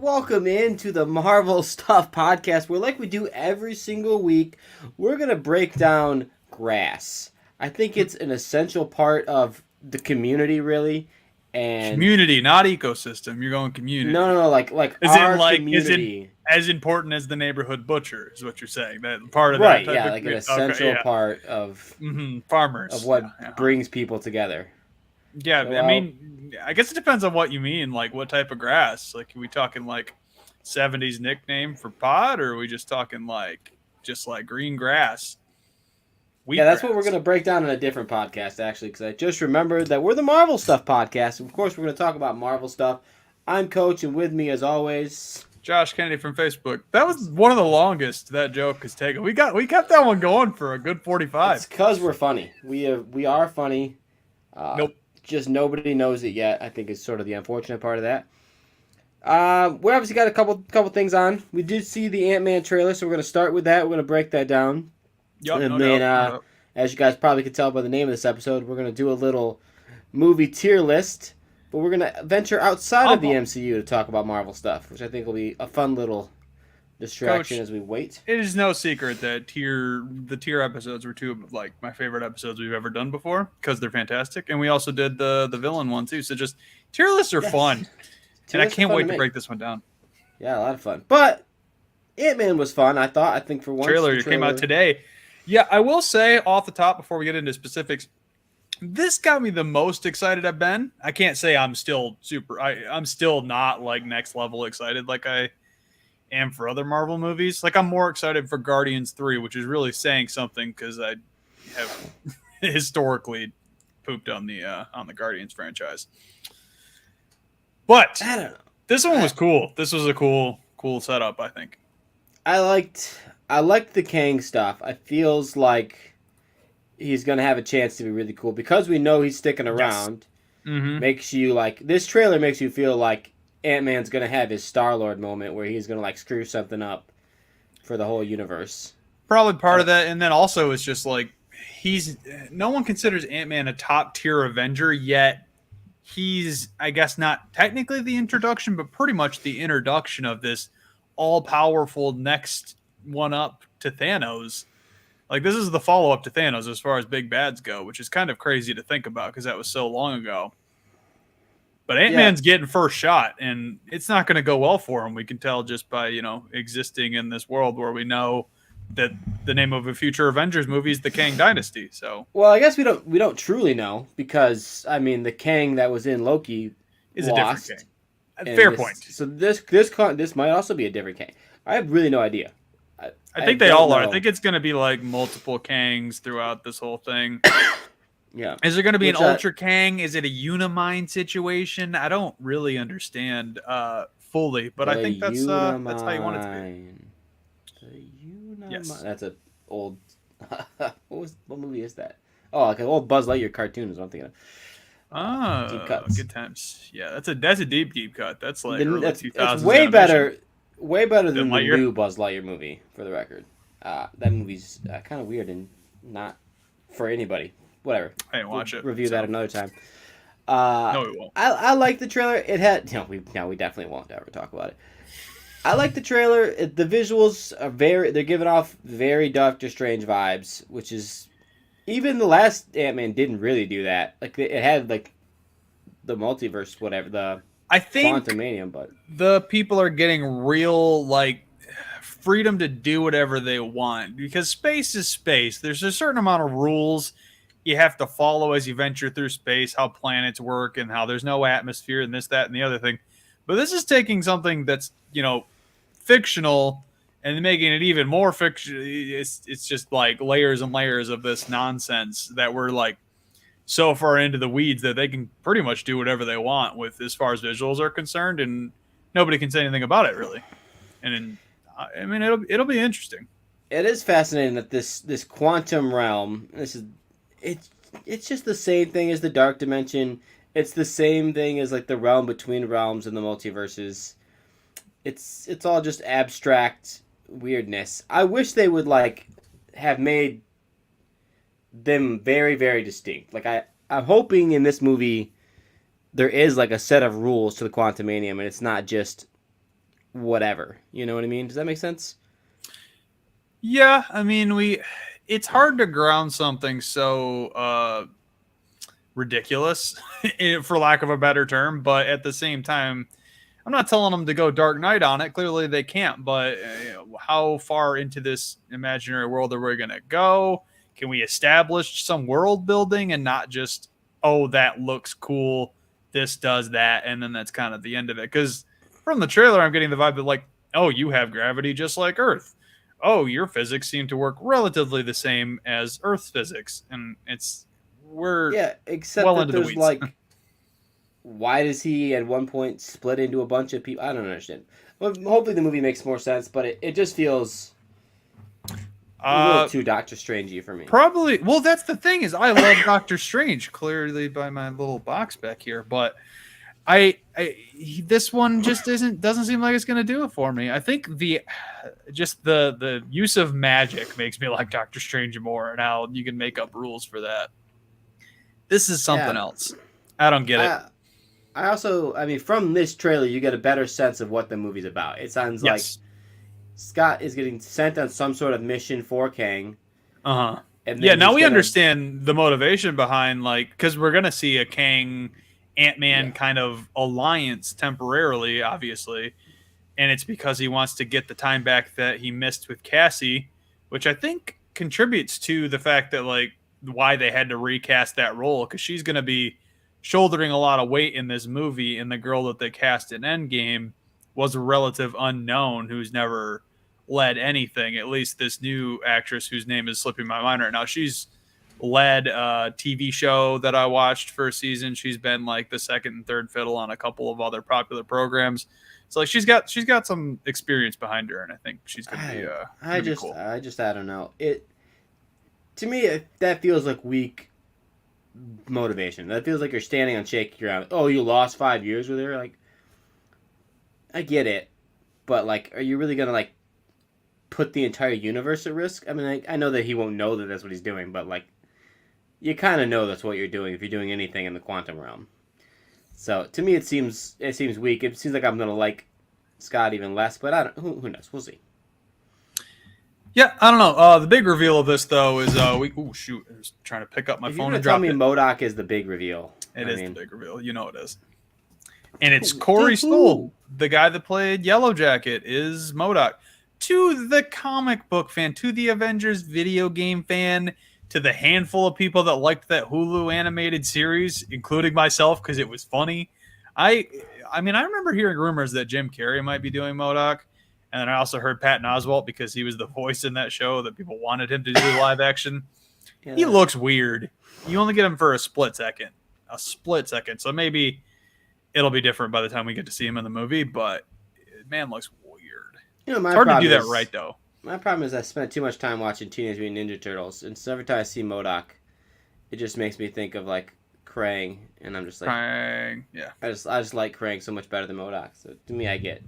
Welcome into the Marvel Stuff Podcast, where, like we do every single week, we're going to break down grass. I think it's an essential part of the community, really. And Community, not ecosystem. You're going community. no, like Is in our like is in community. as important as the neighborhood butcher is what you're saying. That part of that Right, type yeah, of like an okay, essential yeah. part of Farmers. what Yeah. brings people together. Yeah, So, I mean, I guess it depends on what you mean. Like, what type of grass? Like, are we talking like '70s nickname for pot, or are we just talking like green grass, yeah, that's what we're wheatgrass? going to break down in a different podcast, actually, because I just remembered that we're the Marvel Stuff Podcast. Of course, we're going to talk about Marvel stuff. I'm Coach, and with me, as always... Josh Kennedy from Facebook. That was one of the longest that joke has taken. We kept that one going for a good 45. It's because we're funny. We are funny. Nope. Just nobody knows it yet. I think is sort of the unfortunate part of that. We obviously got a couple things on. We did see the Ant-Man trailer, so we're going to start with that. We're going to break that down. Yup, And no then, doubt. as you guys probably can tell by the name of this episode, we're going to do a little movie tier list. But we're going to venture outside of the MCU to talk about Marvel stuff, which I think will be a fun little distraction Coach, as we wait. it is no secret that the tier episodes were two of like my favorite episodes we've ever done before because they're fantastic, and we also did the villain one too. So just tier lists are fun, and I can't wait to break this one down. Yeah, a lot of fun. But Ant-Man was fun. I think for once. Trailer came out today. Yeah, I will say off the top before we get into specifics, this got me the most excited I've been. I can't say I'm still I'm still not like next level excited like I am for other Marvel movies. Like I'm more excited for Guardians 3, which is really saying something because I have historically pooped on the Guardians franchise. But I don't know. This one was cool. This was a cool setup, I think. I liked the Kang stuff. I feels like he's gonna have a chance to be really cool because we know he's sticking around. Yes. Mm-hmm. Makes you like this trailer makes you feel like Ant-Man's gonna have his Star-Lord moment where he's gonna like screw something up for the whole universe. Probably part of that, and then also it's just like no one considers Ant-Man a top tier Avenger yet. He's, I guess, not technically the introduction, but pretty much the introduction of this all-powerful next one up to Thanos. Like, this is the follow-up to Thanos as far as big bads go, which is kind of crazy to think about because that was so long ago. But Ant-Man's getting first shot, and it's not going to go well for him. We can tell just by, existing in this world where we know that the name of a future Avengers movie is the Kang Dynasty. So, well, I guess we don't truly know because I mean the Kang that was in Loki is lost. A different Kang. Fair point. So this might also be a different Kang. I have really no idea. I think they all are. I think it's going to be like multiple Kangs throughout this whole thing. Yeah. Is there going to be an Ultra Kang? Is it a Unimind situation? I don't really understand fully, but I think that's how you want it to be. Yes. That's an old. What movie is that? Oh, like an old Buzz Lightyear cartoon is what I'm thinking of. Deep cuts. Good times. Yeah, that's a deep cut. That's like early 2000s. It's way better than the Lightyear? new Buzz Lightyear movie. For the record, that movie's kind of weird and not for anybody. Whatever. I didn't watch it. Review that another time. No, we won't. I like the trailer. It had we definitely won't ever talk about it. I like the trailer. The visuals are they're giving off very Doctor Strange vibes, which is even the last Ant-Man didn't really do that. Like it had like the multiverse, whatever, I think Quantamania, but the people are getting real like freedom to do whatever they want because space is space. There's a certain amount of rules you have to follow as you venture through space, how planets work and how there's no atmosphere and this, that, and the other thing. But this is taking something that's, fictional and making it even more fictional. It's just like layers and layers of this nonsense that we're like so far into the weeds that they can pretty much do whatever they want with as far as visuals are concerned, and nobody can say anything about it really. And I mean, it'll be interesting. It is fascinating that this quantum realm. It's just the same thing as the Dark Dimension. It's the same thing as like the realm between realms and the multiverses. It's all just abstract weirdness. I wish they would like have made them very, very distinct. Like I'm hoping in this movie there is like a set of rules to the Quantumania, and it's not just whatever. You know what I mean? Does that make sense? Yeah, I mean, it's hard to ground something so ridiculous, for lack of a better term, but at the same time, I'm not telling them to go Dark Knight on it. Clearly, they can't. But how far into this imaginary world are we going to go? Can we establish some world building and not just, oh, that looks cool, this does that, and then that's kind of the end of it? Because from the trailer, I'm getting the vibe that, like, oh, you have gravity just like Earth. Oh, your physics seem to work relatively the same as Earth's physics, and we're Yeah, except well that into the there's weeds. like, why does he at one point split into a bunch of people? I don't understand. Well, hopefully the movie makes more sense, but it just feels a little too Doctor Strangey for me. Probably. Well, that's the thing is I love Doctor Strange, clearly by my little box back here, but this one just doesn't seem like it's going to do it for me. I think the use of magic makes me like Doctor Strange more, and how you can make up rules for that. This is something else. I don't get it. I also, I mean, from this trailer, you get a better sense of what the movie's about. It sounds like Scott is getting sent on some sort of mission for Kang. Uh-huh. Yeah, now we understand the motivation behind, like, because we're going to see a Kang Ant-Man kind of alliance temporarily, obviously. And it's because he wants to get the time back that he missed with Cassie, which I think contributes to the fact that, like, why they had to recast that role, because she's going to be shouldering a lot of weight in this movie, and the girl that they cast in Endgame was a relative unknown who's never led anything. At least this new actress, whose name is slipping my mind right now, she's led a TV show that I watched for a season. She's been like the second and third fiddle on a couple of other popular programs. So like she's got some experience behind her, and I think she's gonna be cool. I don't know. To me, that feels like weak motivation. That feels like you're standing on shaky ground. Oh, you lost 5 years with her? Like, I get it, but like, are you really gonna like put the entire universe at risk? I mean, I know that he won't know that that's what he's doing, but like, you kind of know that's what you're doing if you're doing anything in the quantum realm. So to me, it seems weak. It seems like I'm gonna like Scott even less, but I don't. Who knows? We'll see. Yeah, I don't know. The big reveal of this, though, is I was trying to pick up my phone and drop it. Tell me MODOK is the big reveal. It is the big reveal. You know it is. And it's Corey Stoll, the guy that played Yellow Jacket, is MODOK. To the comic book fan, to the Avengers video game fan, to the handful of people that liked that Hulu animated series, including myself because it was funny. I mean, I remember hearing rumors that Jim Carrey might be doing MODOK. And then I also heard Patton Oswalt, because he was the voice in that show that people wanted him to do live action. Yeah. He looks weird. You only get him for a split second. So maybe it'll be different by the time we get to see him in the movie, but man looks weird. You know, it's hard to do that right, though. My problem is I spent too much time watching Teenage Mutant Ninja Turtles, and so every time I see MODOK, it just makes me think of like Krang, and I'm just like, Krang, yeah. I just like Krang so much better than MODOK. So to me, I get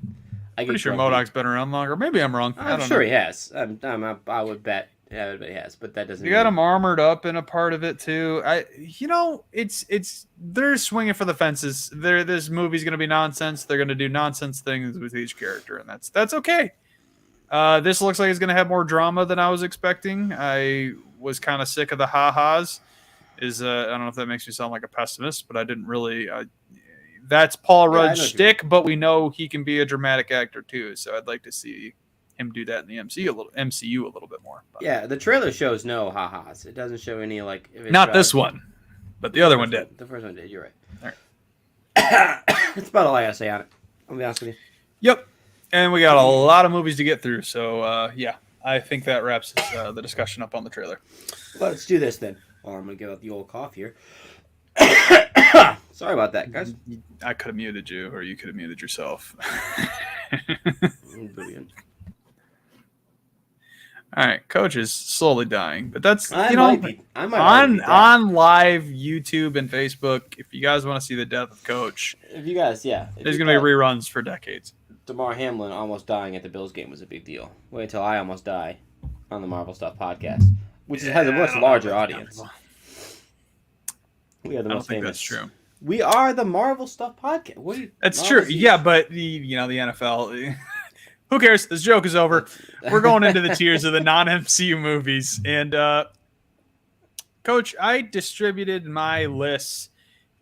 pretty sure MODOK's been around longer. Maybe I'm wrong. I'm sure he has. I would bet. Yeah, he has, but that doesn't. You got him armored up in a part of it too. They're swinging for the fences. This movie's going to be nonsense. They're going to do nonsense things with each character, and that's okay. This looks like it's going to have more drama than I was expecting. I was kind of sick of the ha-has. I don't know if that makes me sound like a pessimist, but I didn't really. That's Paul Rudd's shtick, but we know he can be a dramatic actor too. So I'd like to see him do that in the MCU a little bit more. But. Yeah, the trailer shows no ha-has. It doesn't show any like. Not this one, but the other one did. The first one did. You're right. All right. That's about all I gotta say on it. I'll be honest with you. Yep, and we got a lot of movies to get through. So yeah, I think that wraps the discussion up on the trailer. Let's do this then. Oh, I'm gonna give out the old cough here. Sorry about that, guys. I could have muted you, or you could have muted yourself. Brilliant. All right, Coach is slowly dying, but that's on live YouTube and Facebook. If you guys want to see the death of Coach, there's gonna be reruns for decades. Damar Hamlin almost dying at the Bills game was a big deal. Wait until I almost die on the Marvel Stuff podcast, which has a much larger audience. We are the most famous. That's true. We are the Marvel Stuff podcast. That's true. Yeah, but the NFL. Who cares? This joke is over. We're going into the tiers of the non-MCU movies. And, Coach, I distributed my lists,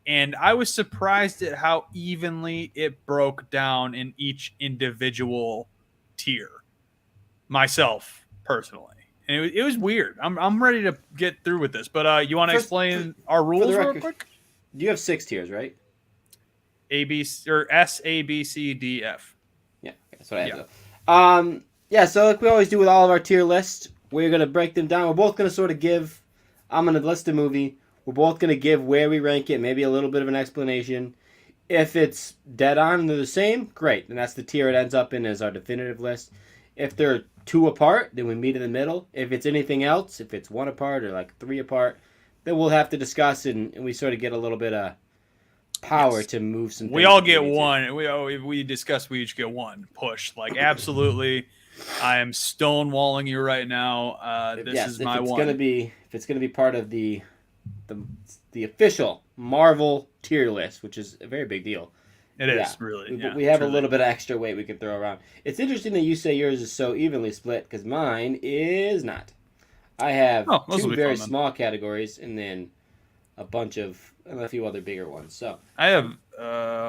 and I was surprised at how evenly it broke down in each individual tier. Myself, personally. And it was weird. I'm ready to get through with this. But you want to explain our rules real quick? You have 6 tiers, right? A, B, or S, A, B, C, D, F. Yeah, that's what I have to. So like we always do with all of our tier lists, we're going to break them down. We're both going to sort of give, I'm going to list a movie. We're both going to give where we rank it, maybe a little bit of an explanation. If it's dead on and they're the same, great. And that's the tier it ends up in as our definitive list. If they're 2 apart, then we meet in the middle. If it's anything else, if it's 1 apart or like 3 apart, then we'll have to discuss and we sort of get a little bit of power to move some things. We all get one. We discuss we each get one push. Like, absolutely. I am stonewalling you right now. This is my one. If it's gonna be part of the official Marvel tier list, which is a very big deal. It is, really. We have a little bit of extra weight we can throw around. It's interesting that you say yours is so evenly split, because mine is not. I have 2 very small categories, and then a few other bigger ones. So I have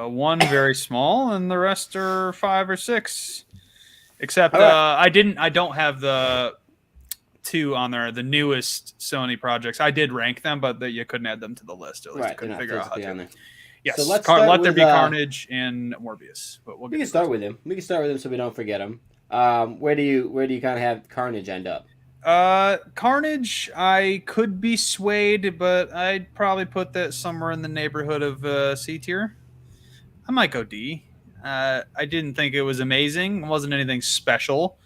1 very small, and the rest are 5 or 6. Except I don't have the 2 on there, the newest Sony projects. I did rank them, but you couldn't add them to the list. At least I couldn't figure out how to. Yes, so Let There Be Carnage and Morbius. But we can start with him. We can start with him so we don't forget him. Where do you kind of have Carnage end up? Carnage, I could be swayed, but I'd probably put that somewhere in the neighborhood of C tier. I might go D. I didn't think it was amazing. It wasn't anything special.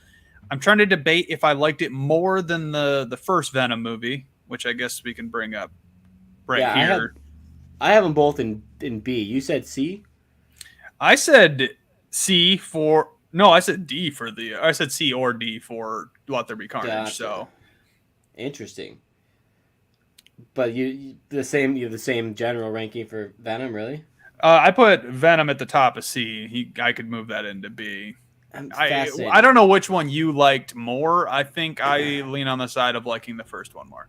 I'm trying to debate if I liked it more than the first Venom movie, which I guess we can bring up here. I have them both in B. You said C? I said C for... No, I said D for the... I said C or D for Let There Be Carnage, Gotcha. So... Interesting. But you have the same general ranking for Venom, really? I put Venom at the top of C. I could move that into B. I don't know which one you liked more. I think I lean on the side of liking the first one more.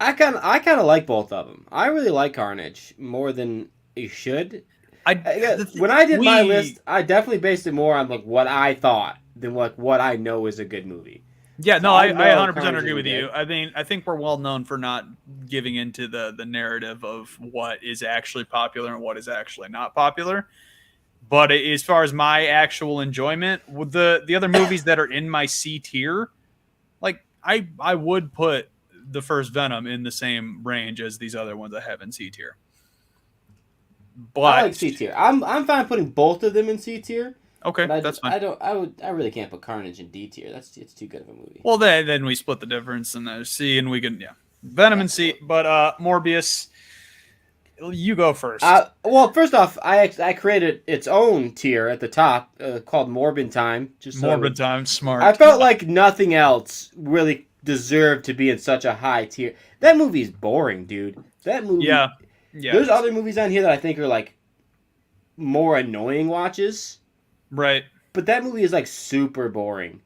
I kind of like both of them. I really like Carnage more than you should. When I did my list, I definitely based it more on like what I thought than like what I know is a good movie. Yeah, no, I 100% agree with you. I think we're well known for not giving into the narrative of what is actually popular and what is actually not popular. But as far as my actual enjoyment, with the other movies that are in my C tier, like I would put the first Venom in the same range as these other ones I have in C tier. But I like C tier. I'm fine putting both of them in C tier. Okay, that's fine. I really can't put Carnage in D tier. It's too good of a movie. Well, then we split the difference and there's C, and we can Venom and C. But Morbius, you go first. Well, first off, I created its own tier at the top called Morbid Time. Morbid Time, smart. I felt like nothing else really deserved to be in such a high tier. That movie's boring, dude. That movie. Yeah. There's other movies on here that I think are like more annoying watches. Right. But that movie is like super boring.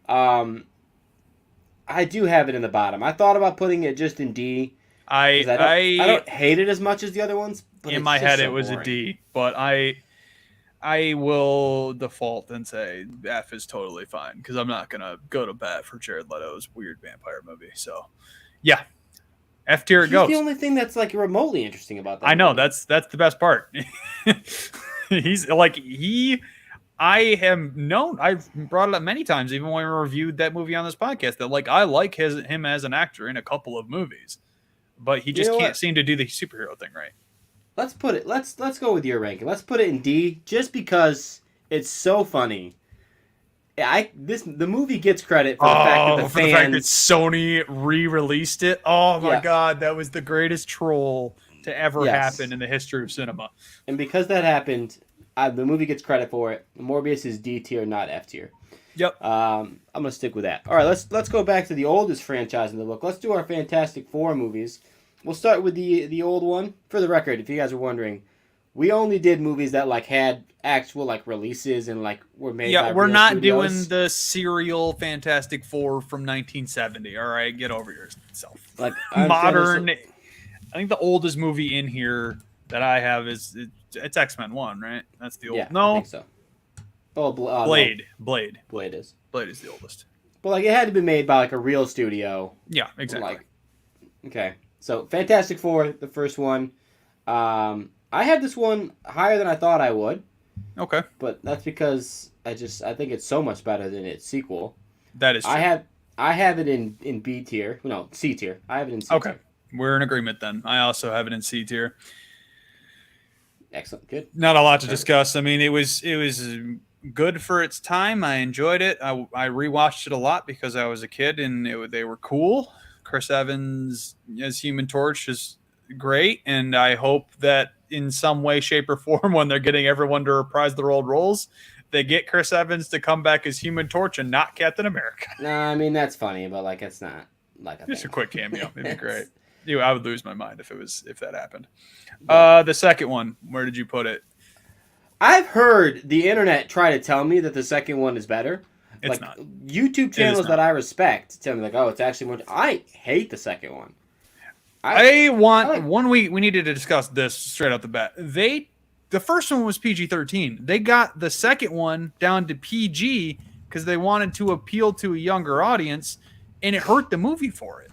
I do have it in the bottom. I thought about putting it just in D. I don't hate it as much as the other ones. But in my head, it was boring. A D. But I will default and say F is totally fine because I'm not gonna go to bat for Jared Leto's weird vampire movie. So, yeah, F tier it goes. The only thing that's like remotely interesting about that. I know that's the best part. He's like I have known. I've brought it up many times, even when we reviewed that movie on this podcast. That like I like him as an actor in a couple of movies, but he just can't seem to do the superhero thing right. Let's put it. Let's go with your ranking. Let's put it in D, just because it's so funny. The movie gets credit for the fact that the fact that Sony re-released it. Oh my god, that was the greatest troll to ever happen in the history of cinema. And because that happened, the movie gets credit for it. Morbius is D tier, not F tier. Yep. I'm gonna stick with that. All right, let's go back to the oldest franchise in the book. Let's do our Fantastic Four movies. We'll start with the old one. For the record, if you guys are wondering, We only did movies that like had actual like releases and like were made by Yeah, we're real not doing studios. the serial Fantastic Four from 1970. All right, get over yourself. Like I understand there's Modern. I think the oldest movie in here that I have is it's X-Men 1, right? That's the old. yeah, I think No, so. Oh, no, Blade. Blade. Blade is. Blade is the oldest. But like it had to be made by like a real studio. Yeah, exactly. Like okay, so Fantastic Four, the first one. I had this one higher than I thought I would, Okay, but that's because I think it's so much better than its sequel. that is true. I have it in B tier. No, C tier. I have it in C Okay, tier. we're in agreement then. I also have it in C tier. Excellent. Good. Not a lot to discuss. I mean, it was good for its time. I enjoyed it. I rewatched it a lot because I was a kid and they were cool. Chris Evans as Human Torch is great, and I hope that in some way, shape, or form, when they're getting everyone to reprise their old roles, they get Chris Evans to come back as Human Torch and not Captain America. No, I mean that's funny, but like it's not like Just a thing. quick cameo. It'd be great. I would lose my mind if that happened. Yeah. The second one, where did you put it? I've heard the internet try to tell me that the second one is better. It's like not. YouTube channels not. that I respect tell me like, oh, it's actually more. I hate the second one. I want like- one. We needed to discuss this straight off the bat. The first one was PG-13. They got the second one down to PG because they wanted to appeal to a younger audience, and it hurt the movie for it.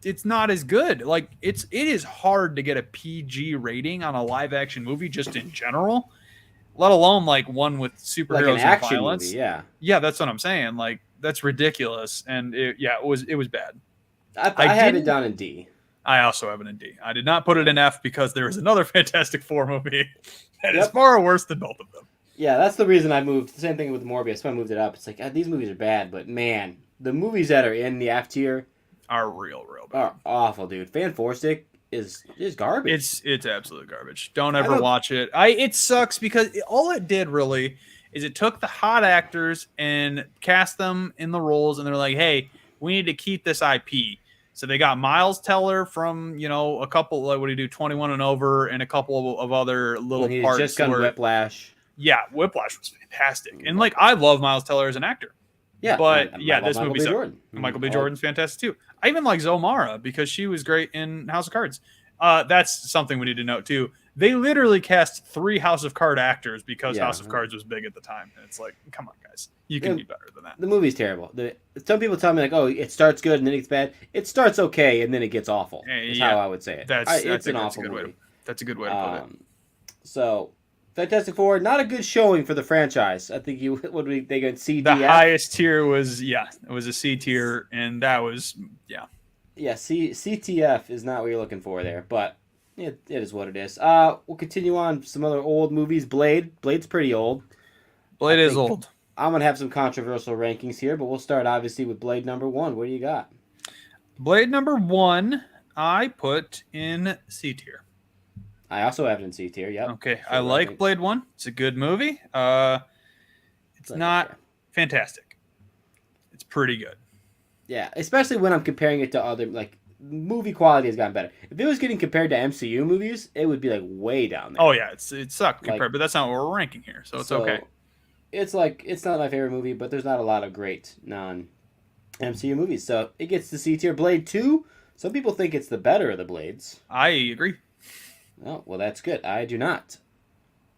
It's not as good. Like it is hard to get a PG rating on a live action movie just in general, let alone like one with superheroes like an and action violence. movie, yeah. Yeah, that's what I'm saying. Like that's ridiculous, and it was bad. I have it down in D. I also have it in D. I did not put it in F because there is another Fantastic Four movie that is Yep. far worse than both of them. Yeah, that's the reason I moved. The same thing with Morbius. When I moved it up, it's like these movies are bad, but man, the movies that are in the F tier Are real bad. are awful, dude. Fan Four Stick is garbage. It's absolute garbage. Don't ever watch it. It sucks because all it did really is it took the hot actors and cast them in the roles, and they're like, hey, we need to keep this IP. So they got Miles Teller from, a couple, like, what do you do, 21 and over, and a couple of other little He's parts. just done Whiplash. Yeah, Whiplash was fantastic. And, like, I love Miles Teller as an actor. Yeah. But, I yeah, love this Michael movie B. sucked. Jordan. Michael B. Jordan's fantastic, too. I even like Zomara because she was great in House of Cards. That's something we need to note, too. They literally cast 3 House of Card actors because House of Cards was big at the time. And it's like, come on, guys. You can be better than that. The movie's terrible. Some people tell me like, oh, it starts good and then it gets bad. It starts okay and then it gets awful. Is how I would say it. It's an awful movie. That's a good way to put it. So, Fantastic Four, not a good showing for the franchise. I think they got C, D, The F? highest tier was it was a C tier, and that was Yeah, CTF is not what you're looking for there, but it is what it is. We'll continue on some other old movies. Blade's pretty old. Blade is old. I'm gonna have some controversial rankings here, but we'll start obviously with Blade number 1. What do you got? Blade number 1, I put in C tier. I also have it in C tier. Yep. Okay, I like Blade 1. It's a good movie. It's not fantastic. It's pretty good. Yeah, especially when I'm comparing it to other movie quality has gotten better. If it was getting compared to MCU movies, it would be like way down there. Oh yeah, it sucked compared, but that's not what we're ranking here, so it's okay. It's not my favorite movie, but there's not a lot of great non-MCU movies, so it gets the C tier. Blade 2. Some people think it's the better of the Blades. I agree. Oh, well, that's good. I do not.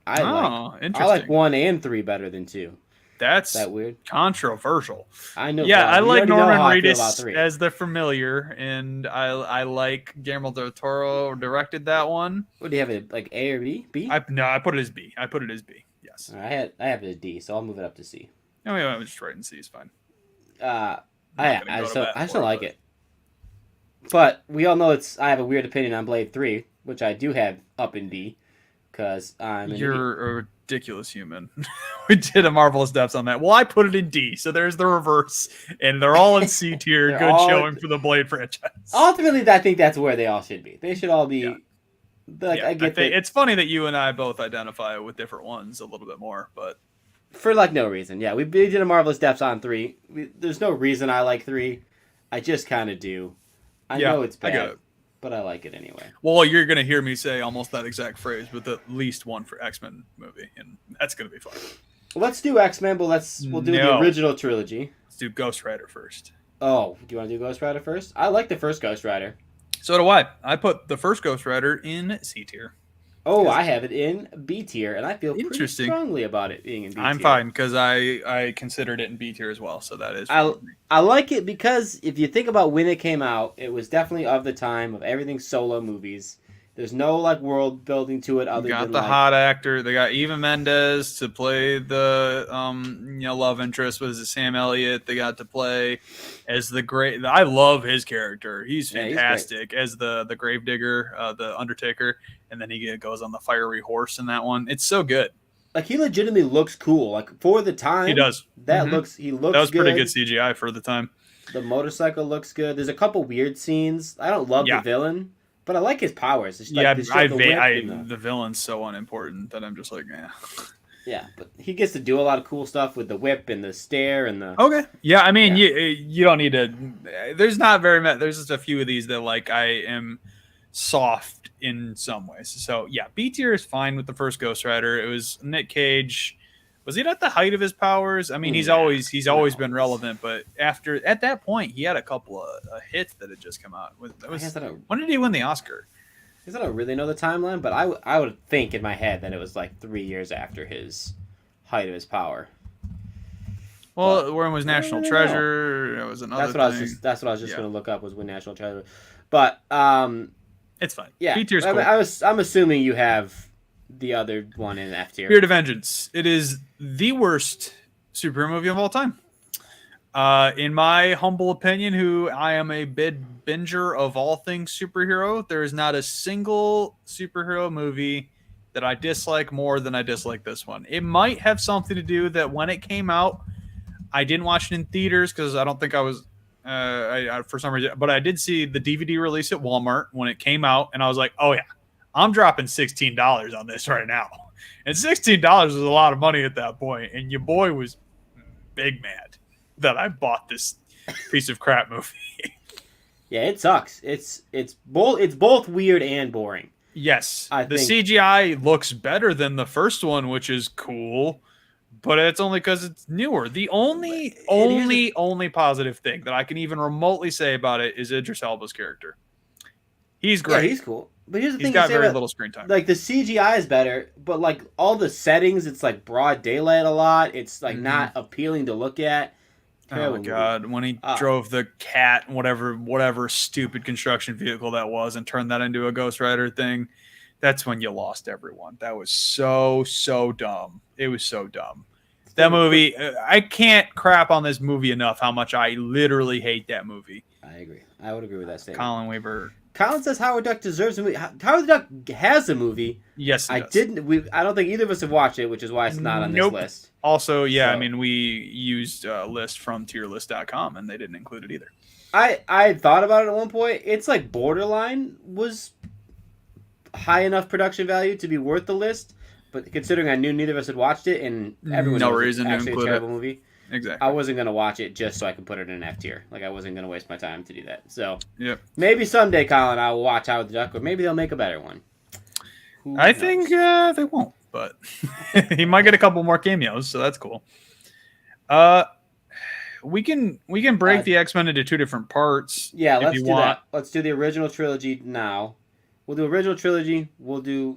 Interesting. I like 1 and 3 better than 2. That's that weird? Controversial. I know. Yeah, I like Norman Reedus as the familiar, and I like Guillermo del Toro directed that one. What do you have it like A or B? B? I put it as B. Yes. I have it as D, so I'll move it up to C. No, I'm just writing C is fine. I still like it. But we all know I have a weird opinion on Blade 3, which I do have up in D, because you're a ridiculous human. We did a marvelous depths on that. Well, I put it in D, so there's the reverse, and they're all in C tier. Good showing for the Blade franchise. Ultimately, I think that's where they all should be. They should all be. Yeah. I get that. It's funny that you and I both identify with different ones a little bit more, but for no reason. Yeah, we did a marvelous depths on 3. There's no reason I like 3. I just kind of do. I know it's bad. I get it. but I like it anyway. Well, you're gonna hear me say almost that exact phrase, with at least one for X-Men movie, and that's gonna be fun. Let's do X-Men, but we'll do the original trilogy. Let's do Ghost Rider first. Oh, do you want to do Ghost Rider first? I like the first Ghost Rider. So do I. I put the first Ghost Rider in C tier. Oh, I have it in B tier, and I feel pretty strongly about it being in B tier. I'm fine, because I considered it in B tier as well, so that is... I like it because if you think about when it came out, it was definitely of the time of everything solo movies. There's no like world building to it other than the hot actor. They got Eva Mendes to play the love interest. Was it Sam Elliott? They got to play as the great. I love his character. He's fantastic as the gravedigger, the Undertaker, and then he goes on the fiery horse in that one. It's so good. Like he legitimately looks cool. Like for the time, he does. He looks. That was good. Pretty good CGI for the time. The motorcycle looks good. There's a couple weird scenes. I don't love the villain. But I like his powers. It's like the villain's so unimportant that I'm just like, yeah. Yeah, but he gets to do a lot of cool stuff with the whip and the stare and the... Okay. Yeah, I mean, you don't need to... There's not very much... There's just a few of these that, like, I am soft in some ways. So, yeah, B tier is fine with the first Ghost Rider. It was Nick Cage... Was he at the height of his powers? I mean, he's always been relevant, but at that point, he had a couple of hits that had just come out. When did he win the Oscar? I don't really know the timeline, but I would think in my head that it was like 3 years after his height of his power. Well, when was National Treasure? It was another thing. That's what I was just going to look up was when National Treasure. But it's fine. Yeah, B tier's cool. I'm assuming you have the other one in F tier. Spirit of Vengeance. It is the worst superhero movie of all time. In my humble opinion, who I am a big binger of all things superhero, there is not a single superhero movie that I dislike more than I dislike this one. It might have something to do that when it came out, I didn't watch it in theaters because I don't think I was for some reason, but I did see the DVD release at Walmart when it came out, and I was like, oh yeah, I'm dropping $16 on this right now. And $16 was a lot of money at that point, and your boy was big mad that I bought this piece of crap movie. Yeah, it sucks. It's both weird and boring. Yes. The CGI looks better than the first one, which is cool, but it's only because it's newer. The only positive thing that I can even remotely say about it is Idris Elba's character. He's great. Yeah, he's cool. But here's the thing: he's got very little screen time. Like the CGI is better, but like all the settings, it's like broad daylight a lot. It's like not appealing to look at. Oh my god! When he drove the cat, whatever stupid construction vehicle that was, and turned that into a Ghost Rider thing, that's when you lost everyone. That was so dumb. It was so dumb. That movie, I can't crap on this movie enough. How much I literally hate that movie. I agree. I would agree with that statement. Colin Weaver. Colin says Howard Duck deserves a movie. Howard Duck has a movie. Yes, I didn't. I don't think either of us have watched it, which is why it's not on this list. Also, yeah, so, I mean, we used a list from tierlist.com, and they didn't include it either. I had thought about it at one point. It's like borderline was high enough production value to be worth the list, but considering I knew neither of us had watched it, and everyone knows it's actually a terrible movie. Exactly. I wasn't going to watch it just so I could put it in F tier. Like, I wasn't going to waste my time to do that. So, maybe someday, Colin, I will watch Howard the Duck, or maybe they'll make a better one. I think they won't, but he might get a couple more cameos, so that's cool. We can break the X-Men into two different parts. Yeah, let's do that. Let's do the original trilogy now. We'll do original trilogy. We'll do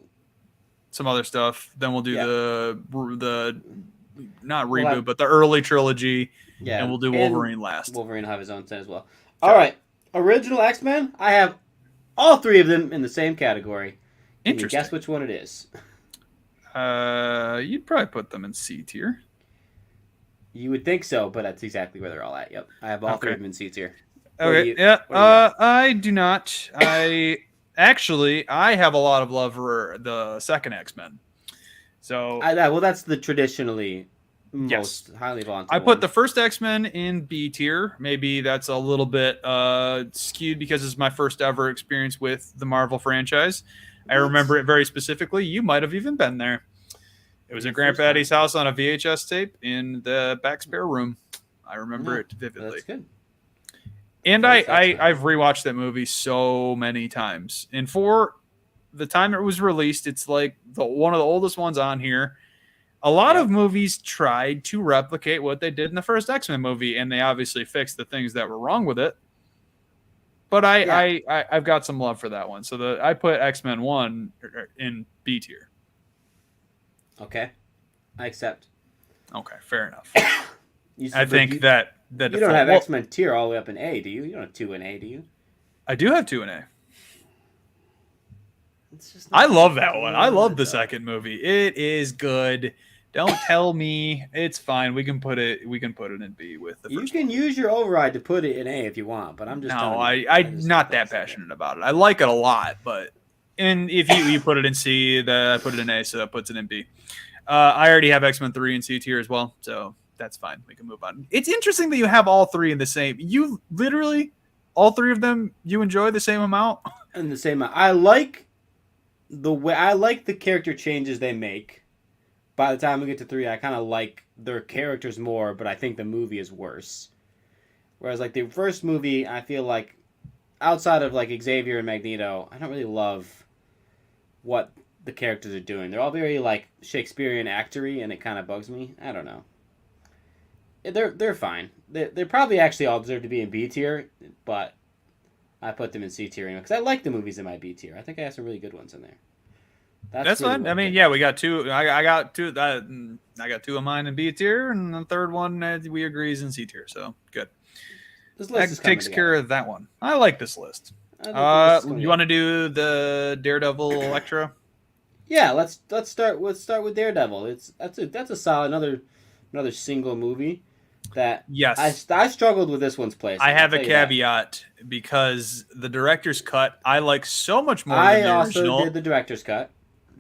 some other stuff. Then we'll do the not reboot, but the early trilogy. Yeah, and we'll do Wolverine last. Wolverine will have his own set as well. Sure. All right, original X-Men. I have all three of them in the same category. Can you guess which one it is? You'd probably put them in C tier. You would think so, but that's exactly where they're all at. Yep, I have all three of them in C tier. Okay, I do not. I have a lot of love for the second X-Men. So that's the traditionally most highly vaunted. I put the first X-Men in B tier. Maybe that's a little bit skewed because it's my first ever experience with the Marvel franchise. I remember it very specifically. You might have even been there. It was at Grandpa's house on a VHS tape in the back spare room. I remember it vividly. That's good. And First X-Men. I've rewatched that movie so many times. And for the time it was released, it's like one of the oldest ones on here. A lot of Yep. movies tried to replicate what they did in the first X-Men movie, and they obviously fixed the things that were wrong with it. But Yeah. I've got some love for that one. So I put X-Men 1 in B tier. Okay. I accept. Okay, fair enough. I But think that the you don't have well, X-Men tier all the way up in A, do you? You don't have 2 in A, do you? I do have 2 in A. It's just I not love that one. I love good, the though. second movie. It is good. Don't tell me it's fine. We can put it in B with the You first can one. use your override to put it in A if you want, but I'm just No, telling you. I'm I not don't that see that. passionate about it. I like it a lot, but and if you put it in C, I put it in A, so that puts it in B. I already have X-Men 3 in C tier as well, so that's fine. We can move on. It's interesting that you have all three in the same. You literally all three of them you enjoy the same amount. And the same, I like the character changes they make. By the time we get to 3, I kind of like their characters more, but I think the movie is worse. Whereas like the first movie, I feel like outside of like Xavier and Magneto, I don't really love what the characters are doing. They're all very like Shakespearean actory, and it kind of bugs me. I don't know. They're fine. They probably actually all deserve to be in B tier, but I put them in C tier because I like the movies in my B tier. I think I have some really good ones in there. That's That's really fine. what I I'm mean, getting yeah, at. we got two. I got two. I got 2 of mine in B tier, and the third one we agree is in C tier. So good. This list is That coming takes care together. of that one. I like this list. I think the list is coming You want together. to do the Daredevil Electra? Yeah, let's start with Daredevil. That's a solid another single movie that Yes. I struggled with this one's I placing. I'll have a tell you that. caveat because the director's cut I like so much more than I the also did original. the director's cut.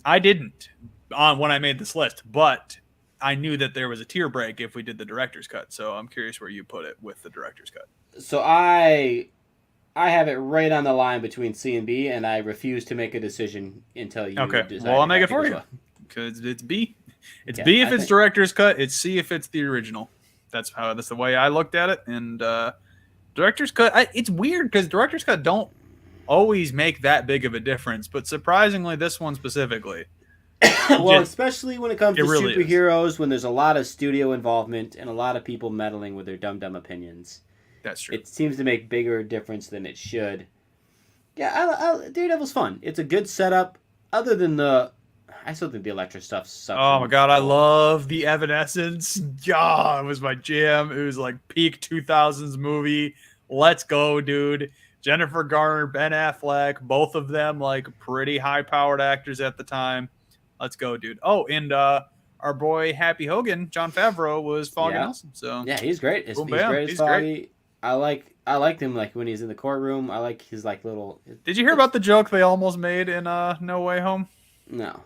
I didn't on when I made this list, but I knew that there was a tier break if we did the director's cut. So I'm curious where you put it with the director's cut. So I have it right on the line between C and B, and I refuse to make a decision until you Okay. decide Well, I'll make I it think for as you well. because it's B. It's Okay, B if I it's think director's cut. It's C if it's the original. That's the way I looked at it. And director's cut. It's weird because director's cut don't always make that big of a difference, but surprisingly, this one specifically, well, just especially when it comes it to really is. superheroes, when there's a lot of studio involvement and a lot of people meddling with their dumb opinions, That's true. it seems to make bigger difference than it should. Yeah, Daredevil's fun. It's a good setup. Other than I still think the Elektra stuff sucks. Oh my god, I love the Evanescence. Yeah, it was my jam. It was like peak 2000s movie. Let's go, dude. Jennifer Garner, Ben Affleck, both of them like pretty high powered actors at the time. Let's go, dude. Oh, and our boy Happy Hogan, John Favreau, was Foggy Yeah, Nelson. So yeah, he's great. He's boom, bam, great as he's great. Foggy. I liked him like when he's in the courtroom. I like his like little. Did you hear about the joke they almost made in No Way Home? No.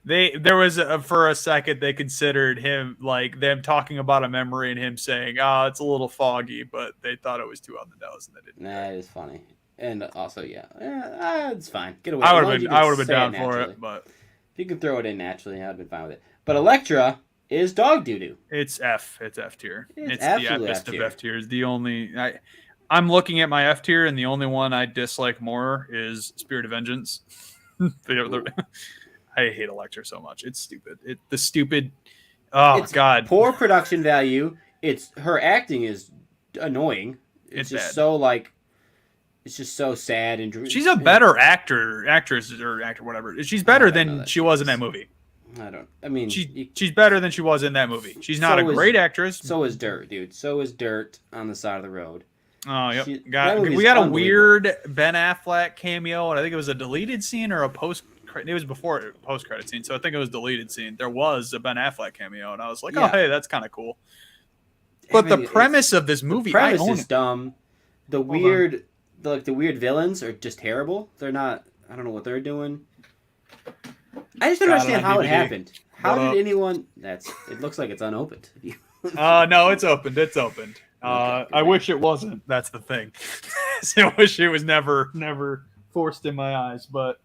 There was for a second they considered him like them talking about a memory and him saying, "Oh, it's a little foggy," but they thought it was too on the nose and they didn't. Nah, it's funny. And also, it's fine. Get away. I As would long have as you been I can would have been say it down for naturally. it, but If you can throw it in naturally, I'd have been fine with it. But Elektra is dog doo doo. it's F. It's F tier. It's It's the absolutely Fest F of tier. F tiers. The only I'm looking at my F tier, and the only one I dislike more is Spirit of Vengeance. I hate Electra so much. It's stupid. The stupid. Oh It's god, poor production value. It's her acting is annoying. it's It's just bad. so like, it's just so sad and. She's a better actress or actor, whatever. She's better I don't know than that she she was in is. that movie. I don't. I mean, She's better than she was in that movie. She's not So a is- great actress. so is Dirt, dude. So is Dirt on the side of the road. Oh, yep. That movie's We got a unbelievable. weird Ben Affleck cameo, and I think it was a deleted scene or a post. It was before a post credit scene, so I think it was a deleted scene. There was a Ben Affleck cameo, and I was like, oh, Yeah. hey, that's kind of cool. But the premise of this movie, the premise I own is it. dumb. The weird, the weird villains are just terrible. They're not. I don't know what they're doing. I just don't Got it understand on how it DVD. happened. How What did up? anyone? It looks like it's unopened. No, it's opened. It's opened. Okay, I wish it wasn't. That's the thing. I wish it was never forced in my eyes. But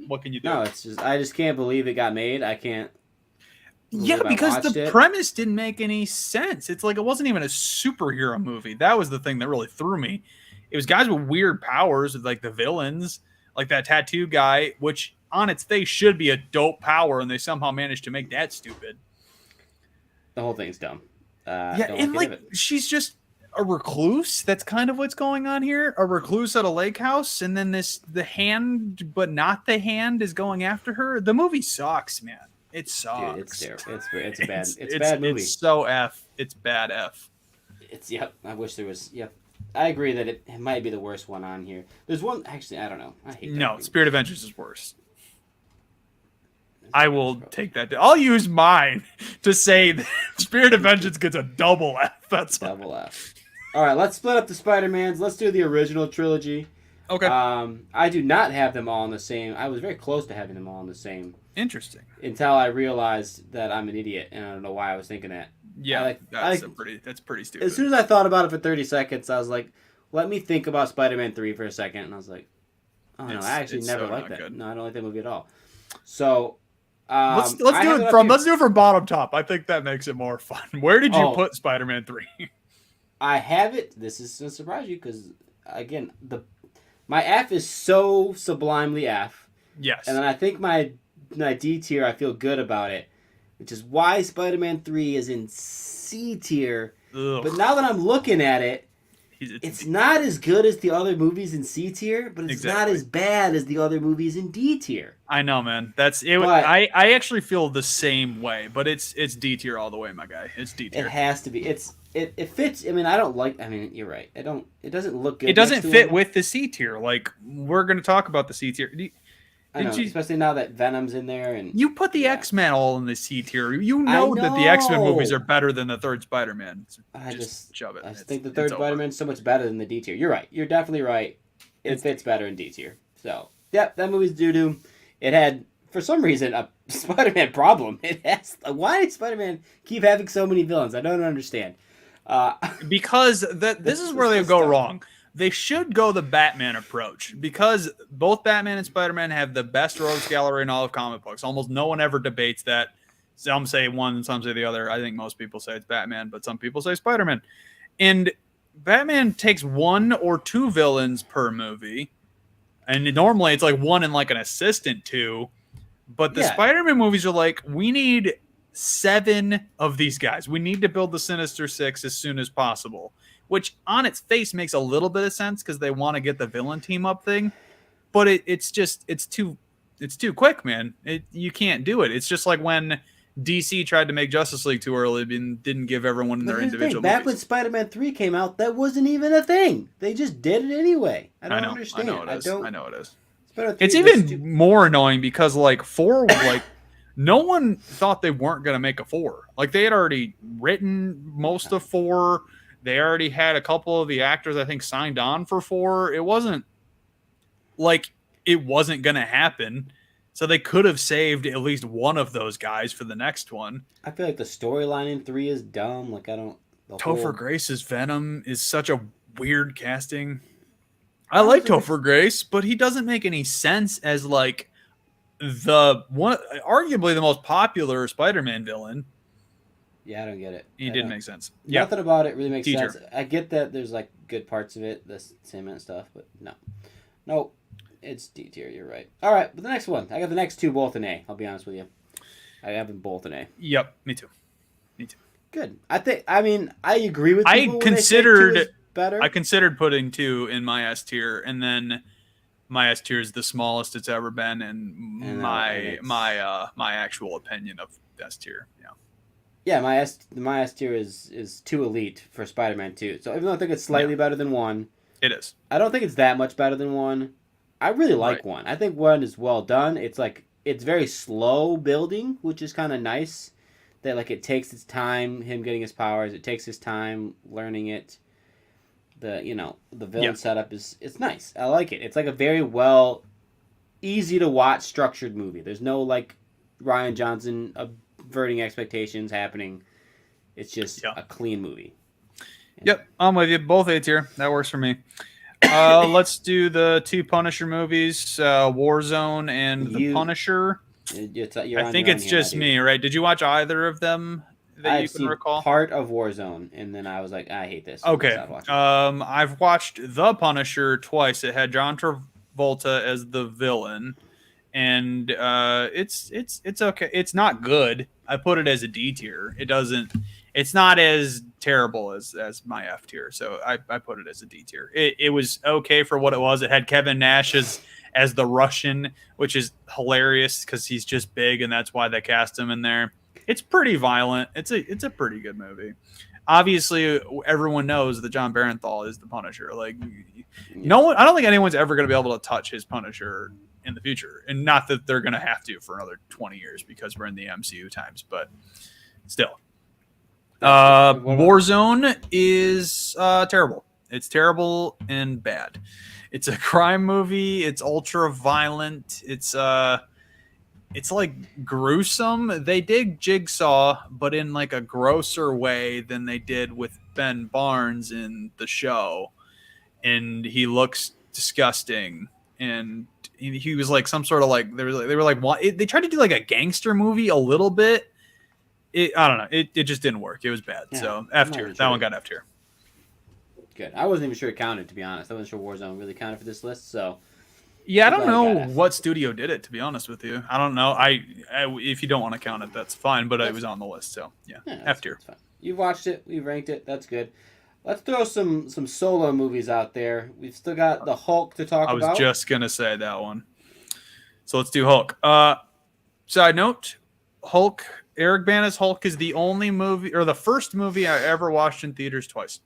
what can you do? No, it's just I just can't believe it got made. I can't. Yeah, believe I because watched the it. premise didn't make any sense. It's like it wasn't even a superhero movie. That was the thing that really threw me. It was guys with weird powers, like the villains, like that tattoo guy, which on its face should be a dope power, and they somehow managed to make that stupid. The whole thing's dumb. Yeah, Don't and like any of like it. she's just a recluse. That's kind of what's going on here. A recluse at a lake house, and then the hand, but not the hand, is going after her. The movie sucks, man. It sucks. Dude, it's terrible. It's a bad. It's a it's bad movie. It's so F. It's bad F. It's yep. I wish there was. Yep. I agree that it might be the worst one on here. There's one actually. I don't know. I hate that No, movie. Spirit Adventures is worse. I will take that. I'll use mine to say that Spirit of Vengeance gets a double F. That's double F. All right, let's split up the Spider-Mans. Let's do the original trilogy. Okay. I do not have them all in the same. I was very close to having them all in the same. Interesting. Until I realized that I'm an idiot, and I don't know why I was thinking that. Yeah, that's pretty stupid. As soon as I thought about it for 30 seconds, I was like, let me think about Spider-Man 3 for a second, and I was like, oh no, I actually never liked that. No, I don't like that movie at all. So. Let's do it from bottom top. I think that makes it more fun. Where did you put Spider-Man 3? I have it. This is going to surprise you because again, my F is so sublimely F. Yes. And then I think my D tier, I feel good about it, which is why Spider-Man 3 is in C tier. Ugh. But now that I'm looking at it, it's not as good as the other movies in C tier, but it's not as bad as the other movies in D tier. I know, man. That's it. I actually feel the same way, but it's D tier all the way, my guy. It's D tier. It has to be. It fits. I mean, I don't like. I mean, you're right. It doesn't look good. It doesn't fit with the C tier. Like we're gonna talk about the C tier. I know, especially now that Venom's in there, and you put the X-Men all in the C tier. You know that the X-Men movies are better than the third Spider-Man. I just shove it. I think the third Spider-Man's so much better than the D tier. You're right. You're definitely right. It fits better in D tier. So, yep, that movie's doo-doo. It had, for some reason, a Spider-Man problem. It has. Why did Spider-Man keep having so many villains? I don't understand. Because this is where they go wrong. They should go the Batman approach because both Batman and Spider-Man have the best rogues gallery in all of comic books. Almost no one ever debates that. Some say one, some say the other. I think most people say it's Batman, but some people say Spider-Man. And Batman takes 1 or 2 villains per movie. And normally it's like 1 and like an assistant 2. But the Spider-Man movies are like, we need 7 of these guys. We need to build the Sinister Six as soon as possible. Which on its face makes a little bit of sense because they want to get the villain team up thing, but it's too quick, man. You can't do it. It's just like when DC tried to make Justice League too early and didn't give everyone their individual movies. Back when Spider-Man 3 came out, that wasn't even a thing. They just did it anyway. I don't understand. I know it is. It's even more annoying because like 4 was like no one thought they weren't going to make a 4. Like they had already written most of 4. They already had a couple of the actors, I think, signed on for 4. It wasn't like it wasn't going to happen. So they could have saved at least one of those guys for the next one. I feel like the storyline in 3 is dumb. Like, I don't... Topher Grace's Venom is such a weird casting. I like Topher Grace, but he doesn't make any sense as, like, arguably the most popular Spider-Man villain. Yeah, I don't get it. He didn't make sense. Nothing about it really makes sense. I get that there's like good parts of it, the Sandman stuff, but no, it's D tier. You're right. All right, but the next one, I got the next 2 both in A. I'll be honest with you, I have them both in A. Yep, me too. Good. I agree with. I considered putting 2 in my S tier, and then my S tier is the smallest it's ever been, and my actual opinion of S tier. Yeah, my S tier is too elite for Spider-Man 2. So even though I think it's slightly better than 1, it is. I don't think it's that much better than 1. I really like 1. I think 1 is well done. It's very slow building, which is kind of nice. That like it takes its time, him getting his powers. It takes his time learning it. The villain setup it's nice. I like it. It's like a very easy to watch structured movie. There's no like Ryan Johnson averting expectations happening. It's just a clean movie. Yep, I'm with you. Both A tier. That works for me. Let's do the 2 Punisher movies, Warzone and The Punisher. I think it's just me, right? Did you watch either of them that I've you can seen recall? part of Warzone, and then I was like, I hate this. Okay. Stop watching. I've watched The Punisher twice. It had John Travolta as the villain, and it's okay. It's not good. I put it as a D tier. It doesn't. It's not as terrible as my F tier. So I put it as a D tier. It was okay for what it was. It had Kevin Nash as the Russian, which is hilarious because he's just big, and that's why they cast him in there. It's pretty violent. It's a pretty good movie. Obviously, everyone knows that John Barenthal is the Punisher. Like, no one, I don't think anyone's ever going to be able to touch his Punisher in the future, and not that they're going to have to for another 20 years because we're in the MCU times, but still. Warzone is terrible. It's terrible and bad. It's a crime movie. It's ultra violent. It's like gruesome. They did Jigsaw, but in like a grosser way than they did with Ben Barnes in the show. And he looks disgusting. And he was like some sort of like they were like they tried to do like a gangster movie a little bit. I don't know. It just didn't work. It was bad. Yeah, so F tier. That one got F tier. Good. I wasn't even sure it counted, to be honest. I wasn't sure Warzone really counted for this list. So yeah, I don't know what studio did it. To be honest with you, I don't know. I if you don't want to count it, that's fine. But it was on the list, so yeah F tier. You've watched it. We ranked it. That's good. Let's throw some solo movies out there. We've still got the Hulk to talk about. I was just gonna say that one. So let's do Hulk. Side note: Hulk. Eric Bana's Hulk is the only movie or the first movie I ever watched in theaters twice.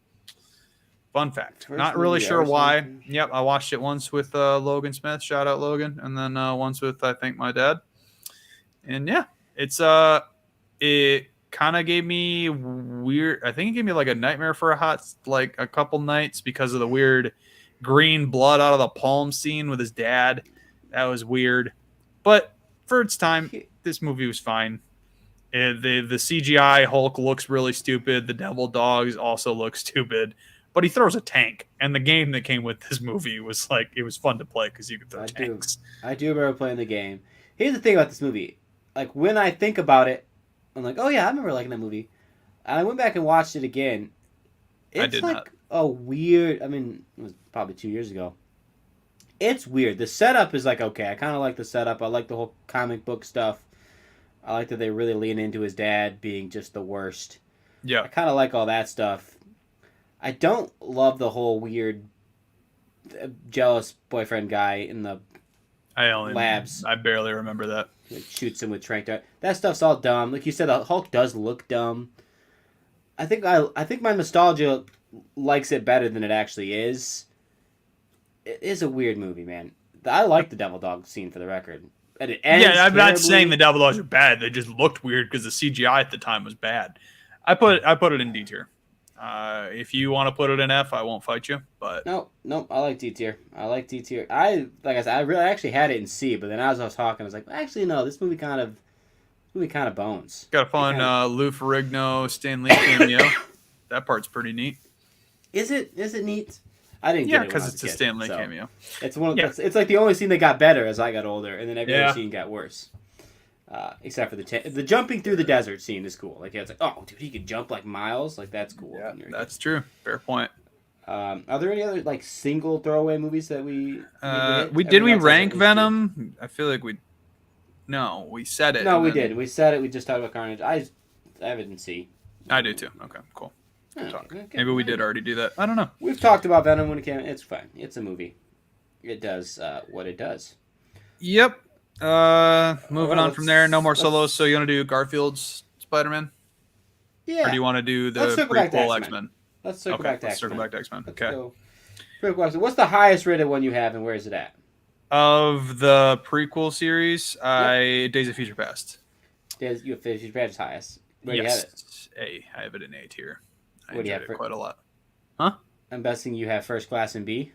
Fun fact. Not really sure why. Yep, I watched it once with Logan Smith. Shout out Logan, and then once with I think my dad. And yeah, it kind of gave me weird. I think it gave me like a nightmare for a couple nights because of the weird green blood out of the palm scene with his dad. That was weird, but for its time, this movie was fine. The CGI Hulk looks really stupid. The Devil Dogs also look stupid. But he throws a tank, and the game that came with this movie was like it was fun to play because you could throw tanks. I do remember playing the game. Here's the thing about this movie: like when I think about it, I'm like, oh yeah, I remember liking that movie. And I went back and watched it again. It's like a weird. I mean, it was probably 2 years ago. It's weird. The setup is like okay. I kind of like the setup. I like the whole comic book stuff. I like that they really lean into his dad being just the worst. Yeah, I kind of like all that stuff. I don't love the whole weird, jealous boyfriend guy in the labs. I barely remember that. Like, shoots him with trank dart. That stuff's all dumb. Like you said, the Hulk does look dumb. I think my nostalgia likes it better than it actually is. It is a weird movie, man. I like the Devil Dog scene for the record. And it ends I'm terribly. not saying the Devil Dogs are bad. They just looked weird because the CGI at the time was bad. I put it in D tier. If you want to put it in F, I won't fight you. But no, I like D tier. I said, I really actually had it in C, but then as I was talking, I was like, actually, no, this movie kind of bones. Got a fun Lou Ferrigno, Stan Lee cameo. That part's pretty neat. Is it neat? I didn't get it because it's a Stan Lee cameo. It's it's like the only scene that got better as I got older, and then every other scene got worse. Except for the jumping through the desert scene is cool. Like it's like, oh, dude, he could jump like miles. Like that's cool. Yeah, that's true. Fair point. Are there any other like single throwaway movies that we rank Venom? I feel like we said it. No, we did. We said it. We just talked about Carnage. I have it in C. I do too. Okay, cool. Okay. Maybe we did already do that. I don't know. We've talked about Venom when it came. It's fine. It's a movie. It does what it does. Yep. Moving on from there. No more solos. So you want to do Garfield's Spider-Man? Yeah. Or do you want to do the prequel X-Men? Let's circle back to X-Men. Circle back to X-Men. Okay. Prequel. What's the highest rated one you have, and where is it at? Of the prequel series, Days of Future Past. You have Days of Future Past highest. Where do you have it? A. I have it in A tier. I what do you enjoyed have it quite a lot. Huh? I'm guessing you have First Class and B.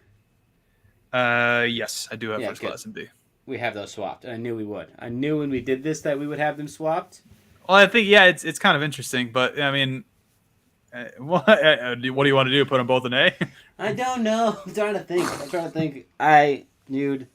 Yes, I do have First Class and B. We have those swapped, and I knew we would. I knew when we did this that we would have them swapped. Well, I think it's kind of interesting, but I mean, what do you want to do? Put them both in A? I don't know. I'm trying to think. Dude,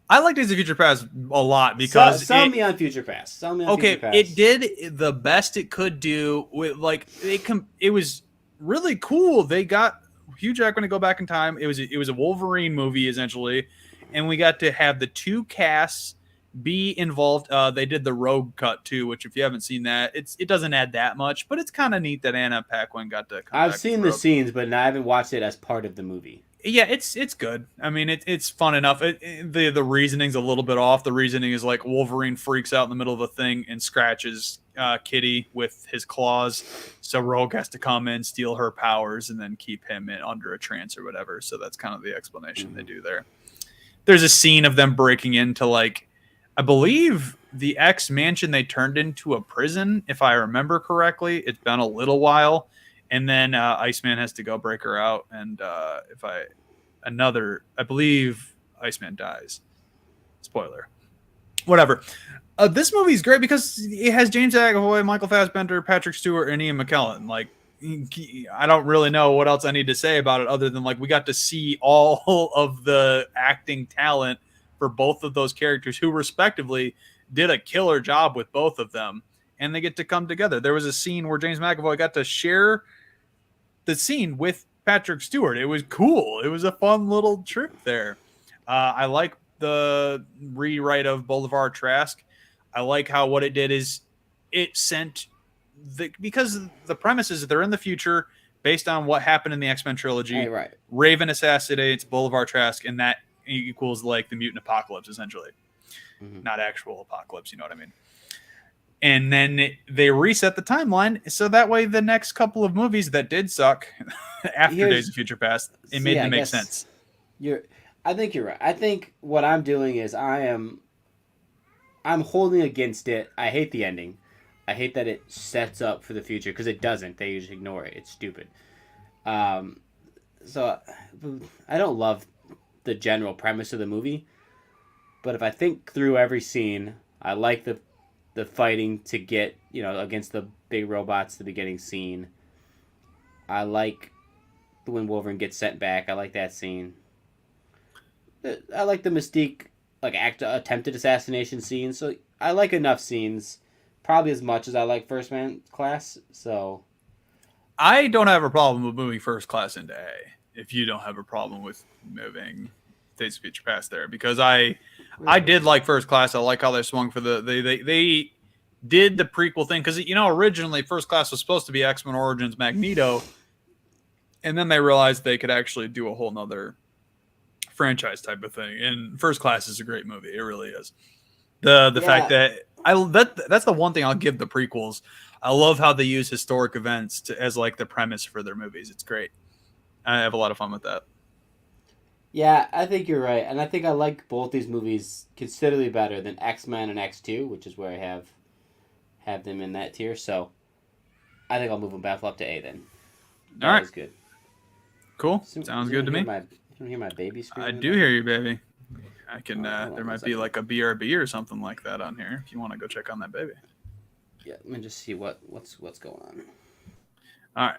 I like Days of Future Past a lot So, because sell me on Future Past. Sell me on Future it Past. did the best it could do with like it was really cool. They got Hugh Jackman to go back in time. It was a Wolverine movie essentially, and we got to have the two casts be involved. They did the Rogue cut too, which if you haven't seen that, it doesn't add that much, but it's kind of neat that Anna Paquin got to come I've back as seen the Rogue. scenes, but I haven't watched it as part of the movie. Yeah, it's good. I mean, it's fun enough. The reasoning's a little bit off. The reasoning is like Wolverine freaks out in the middle of a thing and scratches Kitty with his claws, so Rogue has to come in, steal her powers, and then keep him in under a trance or whatever. So that's kind of the explanation they do there. There's a scene of them breaking into like, I believe the X mansion they turned into a prison, if I remember correctly. It's been a little while. And then Iceman has to go break her out, and I believe Iceman dies. Spoiler. Whatever. This movie's great because it has James McAvoy, Michael Fassbender, Patrick Stewart, and Ian McKellen. Like, I don't really know what else I need to say about it other than like we got to see all of the acting talent for both of those characters who respectively did a killer job with both of them, and they get to come together. There was a scene where James McAvoy got to share the scene with Patrick Stewart. It was cool. It was a fun little trip there. I like the rewrite of Boulevard Trask. I like how what it did is it sent because the premise is that they're in the future based on what happened in the X-Men trilogy. Hey, right. Raven assassinates Boulevard Trask, and that equals like the mutant apocalypse, essentially. Mm-hmm. Not actual apocalypse, you know what I mean? And then they reset the timeline, so that way the next couple of movies that did suck after Days of Future Past, it made them make sense. I think you're right. I think what I'm doing is I'm holding against it. I hate the ending. I hate that it sets up for the future because it doesn't. They usually ignore it. It's stupid. So I don't love the general premise of the movie, but if I think through every scene, I like the fighting to get, against the big robots, the beginning scene. I like when Wolverine gets sent back. I like that scene. I like the Mystique attempted assassination scene. So I like enough scenes, probably as much as I like First Man Class. So I don't have a problem with moving First Class into A. If you don't have a problem with moving Days of Future Past there, because I did like First Class. I like how they swung for they did the prequel thing because originally First Class was supposed to be X-Men Origins Magneto, and then they realized they could actually do a whole nother franchise type of thing. And First Class is a great movie. It really is. The fact that that's the one thing I'll give the prequels. I love how they use historic events as like the premise for their movies. It's great. I have a lot of fun with that. Yeah, I think you're right. And I think I like both these movies considerably better than X-Men and X2, which is where I have them in that tier. So I think I'll move them back up to A then. That all right. was good. Cool. Sounds good to me. You hear my baby screaming? I do hear you, baby. I can. There might be like a BRB or something like that on here if you want to go check on that baby. Yeah, let me just see what's going on. All right.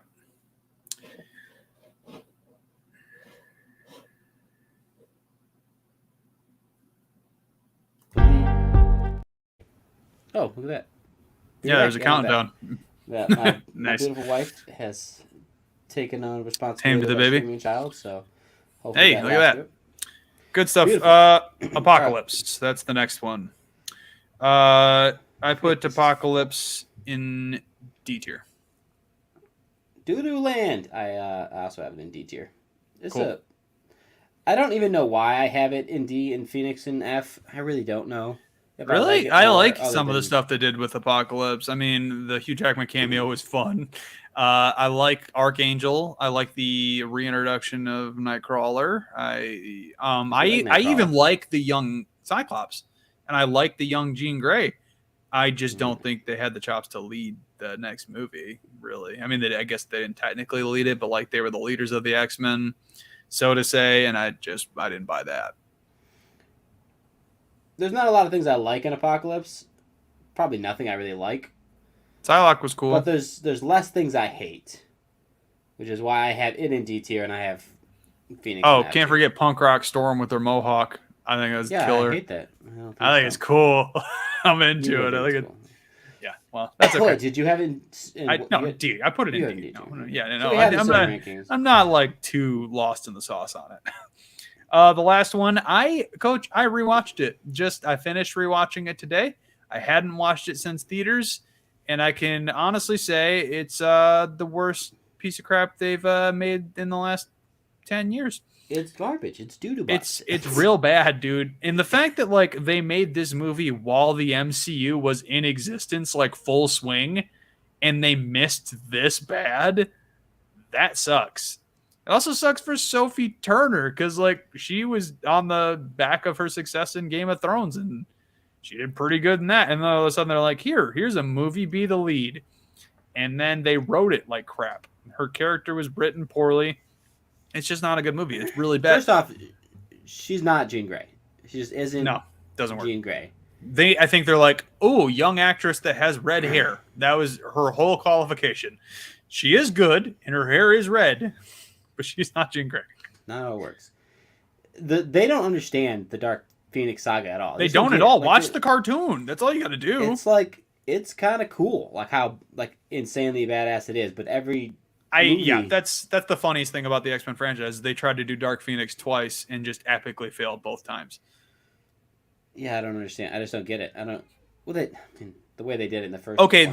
Oh, look at that. Yeah, there's a countdown. My Nice. beautiful wife has taken on responsibility Tame to the of a baby. screaming child, so hopefully Hey, look at that. Good stuff. Beautiful. Apocalypse. That's the next one. I put Apocalypse in D tier. Doo-doo Land. I also have it in D tier. Cool. I don't even know why I have it in D and Phoenix in F. I really don't know. Really? I like some of the stuff they did with Apocalypse. I mean, the Hugh Jackman cameo was fun. I like Archangel. I like the reintroduction of Nightcrawler. I even like the young Cyclops, and I like the young Jean Grey. I just don't think they had the chops to lead the next movie, really. I mean, I guess they didn't technically lead it, but like they were the leaders of the X-Men, so to say, and I didn't buy that. There's not a lot of things I like in Apocalypse. Probably nothing I really like. Psylocke was cool. But there's less things I hate, which is why I have it in D tier and I have Phoenix. Oh, can't forget Punk Rock Storm with their mohawk. I think that's Yeah, killer. I hate that. I don't I think so. it's cool. I'm You into would it. I think think it's it. cool. Yeah. Well, that's Oh, okay. did you have it? No, D. I put it in You had D. D No, too. yeah, So no, we had the I'm same not. rankings. I'm not like too lost in the sauce on it. The last one, Coach, I rewatched it. I finished rewatching it today. I hadn't watched it since theaters, and I can honestly say it's the worst piece of crap they've made in the last 10 years. It's garbage. It's doo doo It's box. it's real bad, dude. And the fact that like they made this movie while the MCU was in existence, like full swing, and they missed this bad, that sucks. It also sucks for Sophie Turner because like she was on the back of her success in Game of Thrones and she did pretty good in that. And then all of a sudden they're like, here's a movie, be the lead. And then they wrote it like crap. Her character was written poorly. It's just not a good movie. It's really bad. First off, she's not Jean Grey. She just isn't. No, doesn't work. Jean Grey. I think they're like, oh, young actress that has red hair. That was her whole qualification. She is good, and her hair is red, but she's not Jean Grey. Not how it works. They don't understand the Dark Phoenix saga at all. They don't at all. Like, watch the cartoon. That's all you got to do. It's like it's kind of cool, like how like insanely badass it is. But every movie, that's the funniest thing about the X-Men franchise. They tried to do Dark Phoenix twice and just epically failed both times. Yeah, I don't understand. I just don't get it. I don't. Well, the way they did it in the first. Okay,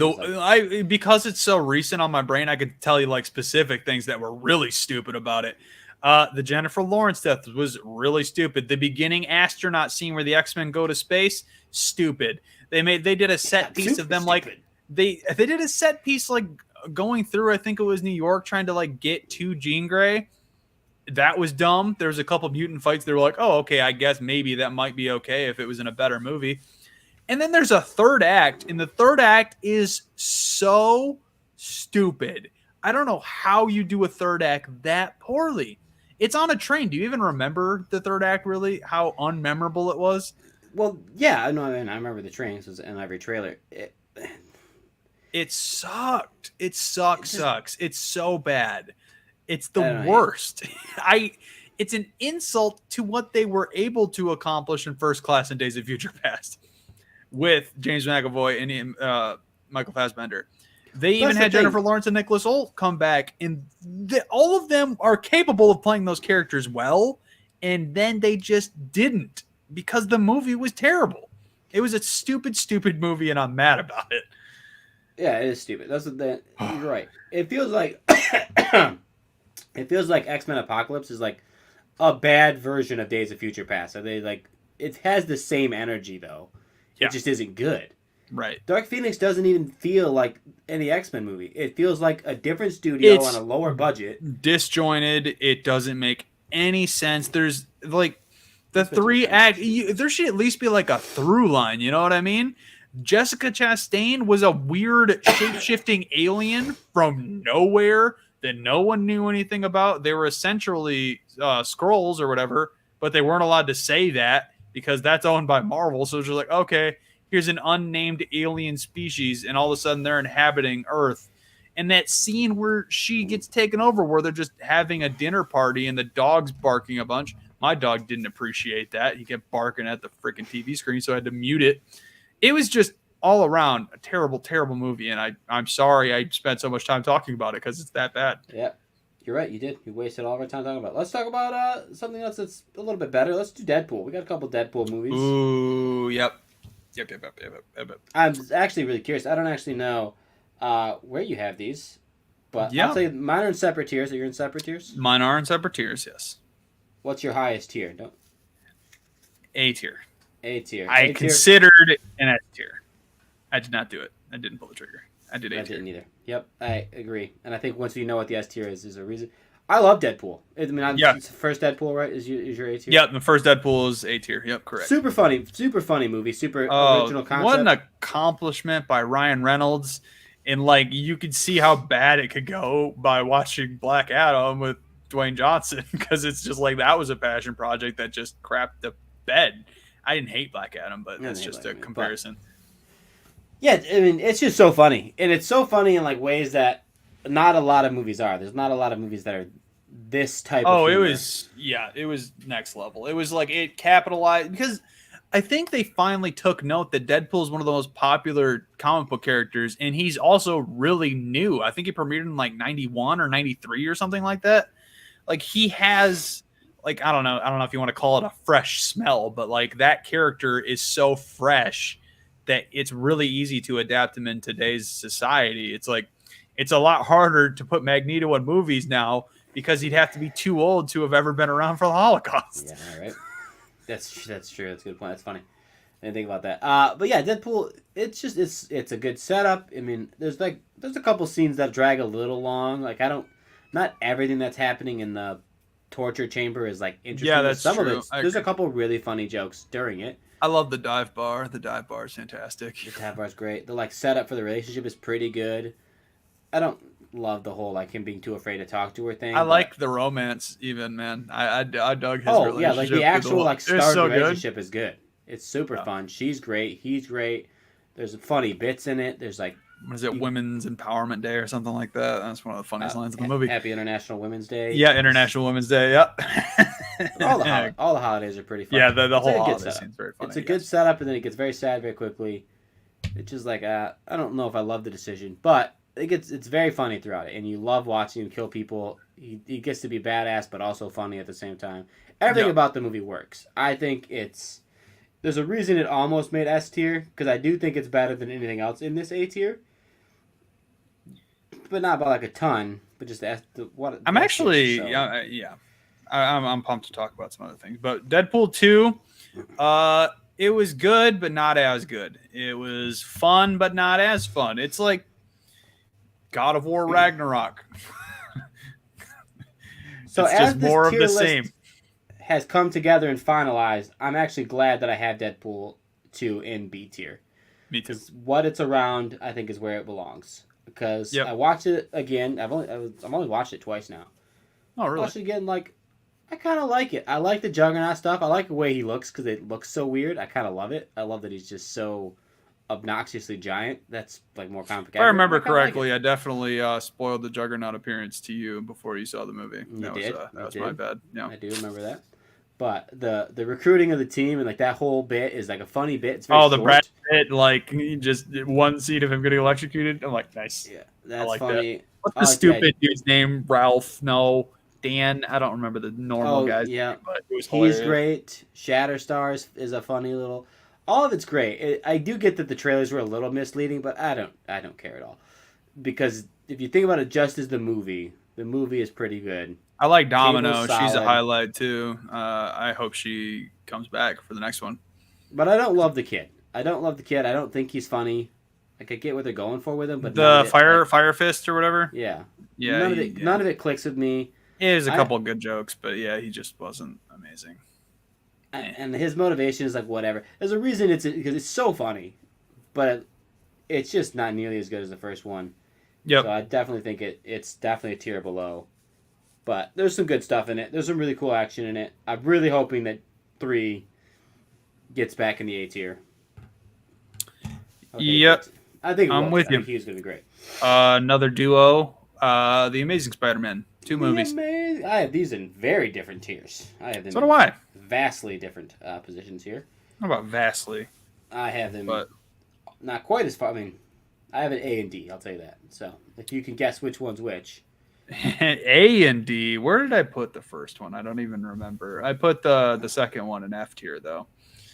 because it's so recent on my brain, I could tell you like specific things that were really stupid about it. The Jennifer Lawrence death was really stupid. The beginning astronaut scene where the X-Men go to space, stupid. They did a set piece of them stupid. Like they did a set piece like going through. I think it was New York trying to like get to Jean Grey. That was dumb. There was a couple mutant fights. They were like, oh, okay, I guess maybe that might be okay if it was in a better movie. And then there's a third act, and the third act is so stupid. I don't know how you do a third act that poorly. It's on a train. Do you even remember the third act, really? How unmemorable it was? Well, yeah, no, I mean, I remember the train. It was in every trailer. It sucked. It sucks. It's so bad. It's the worst. It's an insult to what they were able to accomplish in First Class and Days of Future Past with James McAvoy and Michael Fassbender. They even had Jennifer Lawrence and Nicholas Hoult come back, and all of them are capable of playing those characters well, and then they just didn't because the movie was terrible. It was a stupid, stupid movie, and I'm mad about it. Yeah, it is stupid. You're right. It feels like X-Men Apocalypse is like a bad version of Days of Future Past. So they like it has the same energy though. Yeah. It just isn't good. Right. Dark Phoenix doesn't even feel like any X-Men movie. It feels like a different studio on a lower budget. Disjointed. It doesn't make any sense. There's like the three act. There should at least be like a through line. You know what I mean? Jessica Chastain was a weird shape-shifting alien from nowhere that no one knew anything about. They were essentially Skrulls or whatever, but they weren't allowed to say that because that's owned by Marvel. So it's just like, okay, here's an unnamed alien species, and all of a sudden they're inhabiting Earth. And that scene where she gets taken over, where they're just having a dinner party and the dog's barking a bunch. My dog didn't appreciate that. He kept barking at the freaking TV screen, so I had to mute it. It was just all around a terrible, terrible movie, and I'm sorry I spent so much time talking about it because it's that bad. Yeah, you're right. You did. You wasted all of our time talking about it. Let's talk about something else that's a little bit better. Let's do Deadpool. We got a couple Deadpool movies. Ooh, yep. I'm actually really curious. I don't actually know where you have these, but I'll tell you, mine are in separate tiers. Are you in separate tiers? Mine are in separate tiers, yes. What's your highest tier? A tier. A tier. I considered an S tier. I did not do it. I didn't pull the trigger. I did A tier. I didn't either. Yep, I agree. And I think once you know what the S tier is a reason. I love Deadpool. I mean, it's the first Deadpool, right? Is your A tier? Yeah, the first Deadpool is A tier. Yep, correct. Super funny movie. Super original concept. What an accomplishment by Ryan Reynolds. And like you could see how bad it could go by watching Black Adam with Dwayne Johnson because it's just like that was a passion project that just crapped the bed. I didn't hate Black Adam, but that's just a comparison. Yeah, I mean, it's just so funny. And it's so funny in like ways that not a lot of movies are. There's not a lot of movies that are this type of Oh, humor. it was next level. It was like it capitalized because I think they finally took note that Deadpool is one of the most popular comic book characters, and he's also really new. I think he premiered in like 91 or 93 or something like that. Like he has like I don't know if you want to call it a fresh smell, but like that character is so fresh that it's really easy to adapt him in today's society. It's like it's a lot harder to put Magneto in movies now because he'd have to be too old to have ever been around for the Holocaust. Yeah, all right. That's true. That's a good point. That's funny. I didn't think about that. But yeah, Deadpool. It's a good setup. I mean, there's a couple scenes that drag a little long. Like I don't, not everything that's happening in the torture chamber is like interesting. Yeah, that's some true. of it. There's a couple really funny jokes during it. I love the dive bar. The dive bar is fantastic. The tab bar's great. The like setup for the relationship is pretty good. I don't love the whole like him being too afraid to talk to her thing. I like the romance, even man. I dug his relationship. Yeah, like the actual like start so relationship is good. It's super fun. She's great. He's great. There's funny bits in it. There's like what is it, Women's Empowerment Day or something like that? That's one of the funniest lines of the movie. Happy International Women's Day. Yeah, International Women's Day. Yep. all the holidays are pretty fun. Yeah, the whole holiday scene's very funny. It's a good setup, and then it gets very sad very quickly. It's just like I don't know if I love the decision, but it's very funny throughout it, and you love watching him kill people. He gets to be badass, but also funny at the same time. Everything about the movie works. I think there's a reason it almost made S tier, because I do think it's better than anything else in this A tier. But not by like a ton, but just I'm actually, I'm pumped to talk about some other things. But Deadpool 2, it was good, but not as good. It was fun, but not as fun. It's like God of War Ragnarok. So it's just more of the same. Has come together and finalized. I'm actually glad that I have Deadpool 2 in B tier. Me too. What it's around, I think, is where it belongs. Because I watched it again. I've only watched it twice now. Oh, really? Watched it again. Like, I kind of like it. I like the Juggernaut stuff. I like the way he looks because it looks so weird. I kind of love it. I love that he's just so obnoxiously giant. That's like more complicated. If I remember correctly, I definitely spoiled the Juggernaut appearance to you before you saw the movie. That was my bad. Yeah, I do remember that. But the recruiting of the team and like that whole bit is like a funny bit. It's very short. The Brad Pitt, like just one scene of him getting electrocuted. I'm like, nice. Yeah, that's funny. That. What's the stupid dude's name? Ralph? No, Dan. I don't remember the normal guy's name, but it was hilarious. He's great. Shatterstar is a funny little. All of it's great. I do get that the trailers were a little misleading, but I don't care at all, because if you think about it just as the movie is pretty good. I like Domino. She's a highlight too. I hope she comes back for the next one. But I don't love the kid. I don't think he's funny. Like I get what they're going for with him, but the Fire Fist or whatever. Yeah. None of it clicks with me. There's a couple good jokes, but yeah, he just wasn't amazing. And his motivation is like whatever. There's a reason because it's so funny, but it's just not nearly as good as the first one. Yep. So I definitely think it's definitely a tier below. But there's some good stuff in it. There's some really cool action in it. I'm really hoping that 3 gets back in the A tier. Okay, yep. I think I'm with you. I think he's going to be great. Another duo, The Amazing Spider-Man. 2 movies. I have these in very different tiers. I have them. So do I. Vastly different positions here. How about vastly? I have them not quite as far. I mean, I have an A and D. I'll tell you that. So if you can guess which one's which. A and D. Where did I put the first one? I don't even remember. I put the second one in F tier though.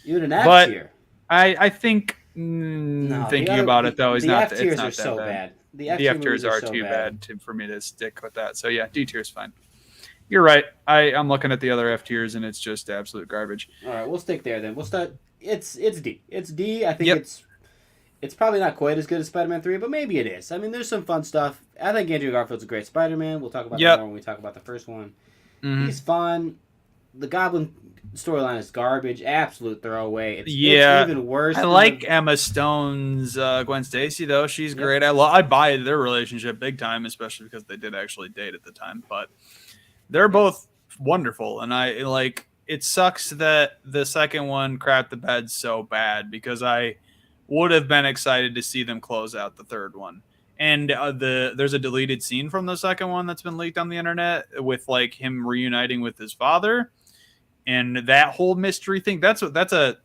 You in an F tier? I think thinking about it though is not. The F tiers are so bad. The F tiers are too bad for me to stick with that. So yeah, D tier is fine. You're right. I'm looking at the other F tiers and it's just absolute garbage. All right, we'll stick there then. We'll start. It's D. It's D. I think it's probably not quite as good as Spider-Man 3, but maybe it is. I mean, there's some fun stuff. I think Andrew Garfield's a great Spider-Man. We'll talk about that more when we talk about the first one. Mm-hmm. He's fun. The Goblin storyline is garbage. Absolute throwaway. It's even worse. I like Emma Stone's Gwen Stacy, though. She's great. I buy their relationship big time, especially because they did actually date at the time. But they're both wonderful. And it sucks that the second one crapped the bed so bad because I would have been excited to see them close out the third one. And there's a deleted scene from the second one that's been leaked on the internet with like him reuniting with his father, and that whole mystery thing. That's a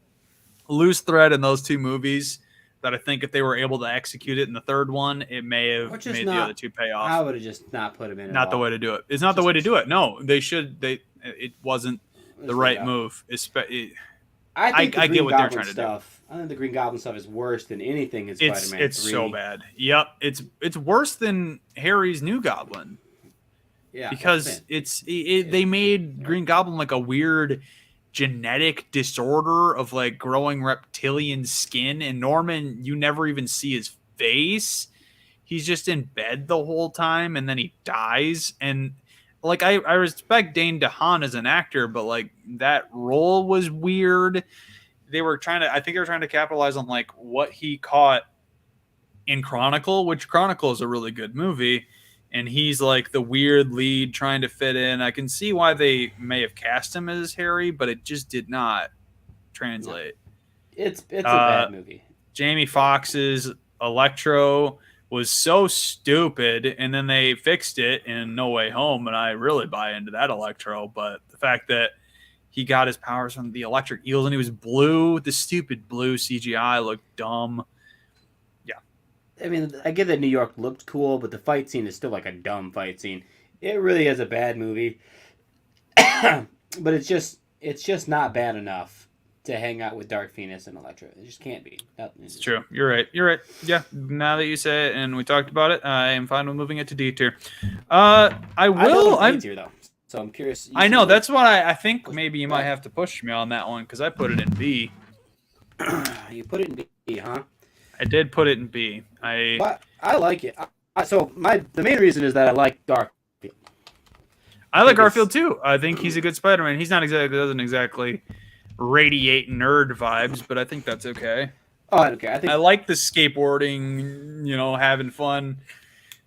loose thread in those two movies that I think if they were able to execute it in the third one, it may have made the other two pay off. I would have just not put him in. Not the way to do it. It's not the way to do it. No, they should. It wasn't the right move. I get what they're trying to do. I think the Green Goblin stuff is worse than anything in Spider-Man 3. It's so bad. Yep, it's worse than Harry's New Goblin. Yeah, because they made Green Goblin like a weird genetic disorder of like growing reptilian skin, and Norman, you never even see his face. He's just in bed the whole time, and then he dies. And like I respect Dane DeHaan as an actor, but like that role was weird. I think they were trying to capitalize on like what he caught in Chronicle, which Chronicle is a really good movie, and he's like the weird lead trying to fit in. I can see why they may have cast him as Harry, but it just did not translate. It's a bad movie. Jamie Foxx's Electro was so stupid, and then they fixed it in No Way Home, and I really buy into that Electro. But the fact that he got his powers from the electric eels and he was blue, the stupid blue CGI looked dumb. Yeah. I mean, I get that New York looked cool, but the fight scene is still like a dumb fight scene. It really is a bad movie. But it's just not bad enough to hang out with Dark Phoenix and Electro. It just can't be. It's true. You're right. Yeah. Now that you say it and we talked about it, I am fine with moving it to D tier. I'm D tier though. So I'm curious. I know that's why I think maybe you might have to push me on that one because I put it in B. You put it in B, huh? I did put it in B. But I like it. The main reason is that I like Garfield. I like Garfield too. I think he's a good Spider-Man. He's doesn't exactly radiate nerd vibes, but I think that's okay. Oh, I don't care. I like the skateboarding, having fun.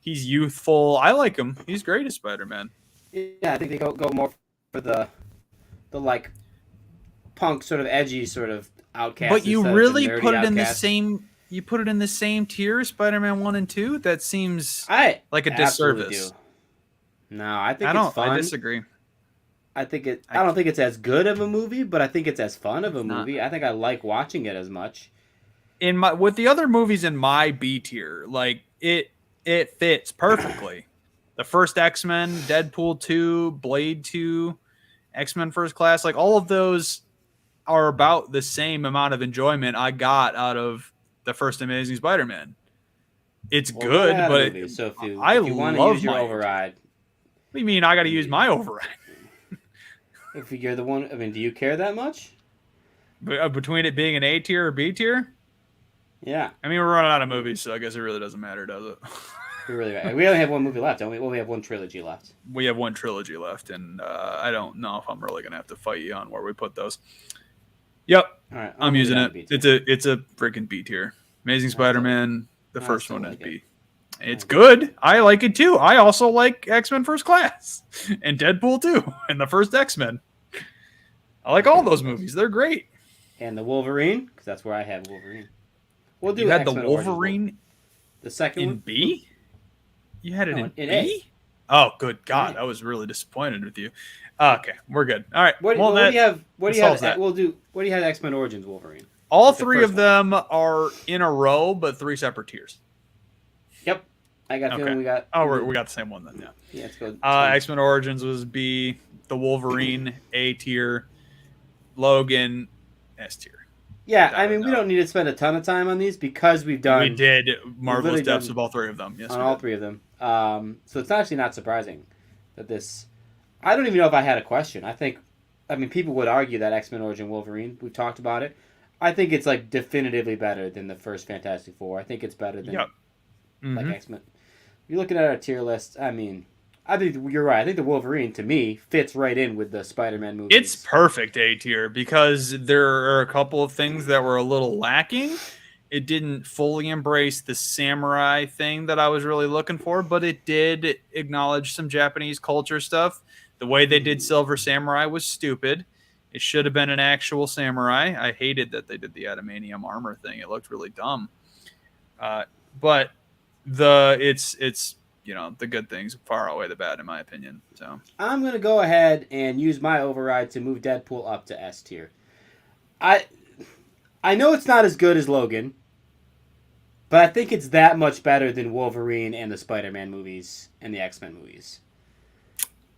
He's youthful. I like him. He's great as Spider-Man. Yeah, I think they go more for the like punk sort of edgy sort of outcast. But you really put it in the same. You put it in the same tier, Spider-Man 1 and 2. That seems like a disservice. No, I think it's fun. I disagree. I don't think it's as good of a movie, but I think it's as fun of a movie. I think I like watching it as much. With the other movies in my B tier, like it fits perfectly. The first X-Men, Deadpool 2, Blade 2, X-Men First Class, like all of those are about the same amount of enjoyment I got out of the first Amazing Spider-Man. It's good, but if you want to use your override. What do you mean I got to use my override? If you're the one, I mean, do you care that much? Between it being an A tier or B tier? Yeah. I mean, we're running out of movies, so I guess it really doesn't matter, does it? We only have one movie left, don't we? Well, we have one trilogy left. We have one trilogy left, and I don't know if I'm really going to have to fight you on where we put those. Yep. All right, I'm using it. It's a freaking B tier. Amazing Spider-Man, the first one is B. It's good. I like it too. I also like X-Men First Class and Deadpool 2 and the first X-Men. I like all those movies. They're great. And the Wolverine, because that's where I have Wolverine. We'll do. You had X-Men the Wolverine, the second in one? B. You had it in B? A? Oh, good God! I was really disappointed with you. Okay, we're good. All right. What do you have? What do you have? What do you have? X-Men Origins Wolverine. All three of them are in a row, but 3 separate tiers. Yep, I got feeling we got. Oh, we got the same one then. Yeah. Yeah, let's go. X-Men Origins was B. The Wolverine A tier. Logan S tier. Yeah, I mean, we don't need to spend a ton of time on these because we did marvelous depths of all 3 of them. Yes, on all 3 of them. So it's actually not surprising that this. I don't even know if I had a question. I mean, people would argue that X-Men Origin Wolverine. We've talked about it. I think it's like definitively better than the first Fantastic Four. I think it's better than like X-Men. You're looking at our tier list. I mean, I think you're right. I think the Wolverine, to me, fits right in with the Spider-Man movies. It's perfect A tier because there are a couple of things that were a little lacking. It didn't fully embrace the samurai thing that I was really looking for, but it did acknowledge some Japanese culture stuff. The way they did Silver Samurai was stupid. It should have been an actual samurai. I hated that they did the adamantium armor thing. It looked really dumb. But it's the good things far outweigh the bad in my opinion. So I'm gonna go ahead and use my override to move Deadpool up to S tier. I I know it's not as good as Logan, but I think it's that much better than Wolverine and the Spider-Man movies and the X-Men movies.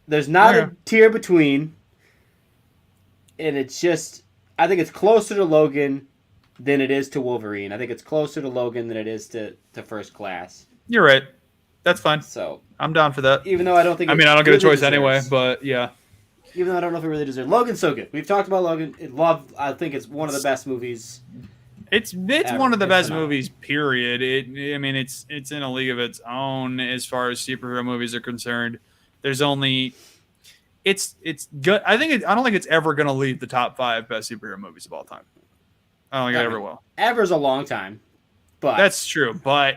There's not a tier between, and it's just I think it's closer to Logan than it is to Wolverine. I think it's closer to Logan than it is to First Class. you're right. That's fine. So I'm down for that. even though I don't think I mean, I don't get a choice anyway, but yeah. Even though I don't know if it really deserves. Logan's so good. We've talked about Logan. I think it's one of the best movies. It's one of the best movies. Period. It's in a league of its own as far as superhero movies are concerned. There's only it's good. I don't think it's ever going to leave the top 5 best superhero movies of all time. I don't think it ever will. Ever's a long time, but that's true. But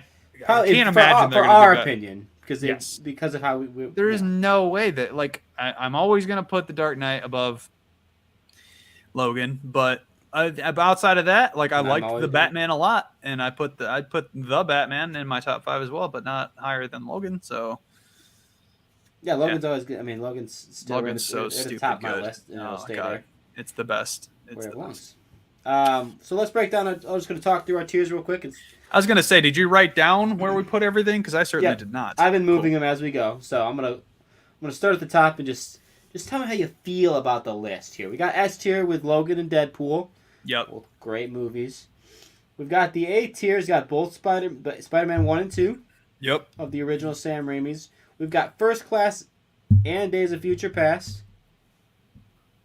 I can't imagine for our opinion because of how we there is no way that I'm always going to put The Dark Knight above Logan, but outside of that, I liked the Batman a lot, and I'd put the Batman in my top 5 as well, but not higher than Logan. So yeah, Logan's always good. I mean, Logan's so stupid top good. Of my list, and it'll stay there. It's the best. It's the best. So let's break down. I'm just going to talk through our tiers real quick. I was going to say, did you write down where we put everything? Because I certainly did not. I've been moving them as we go. So I'm gonna start at the top and just tell me how you feel about the list here. We got S tier with Logan and Deadpool. Yep. Both great movies. We've got the A tiers. Got both Spider-Man 1 and 2. Yep. Of the original Sam Raimi's. We've got First Class and Days of Future Past.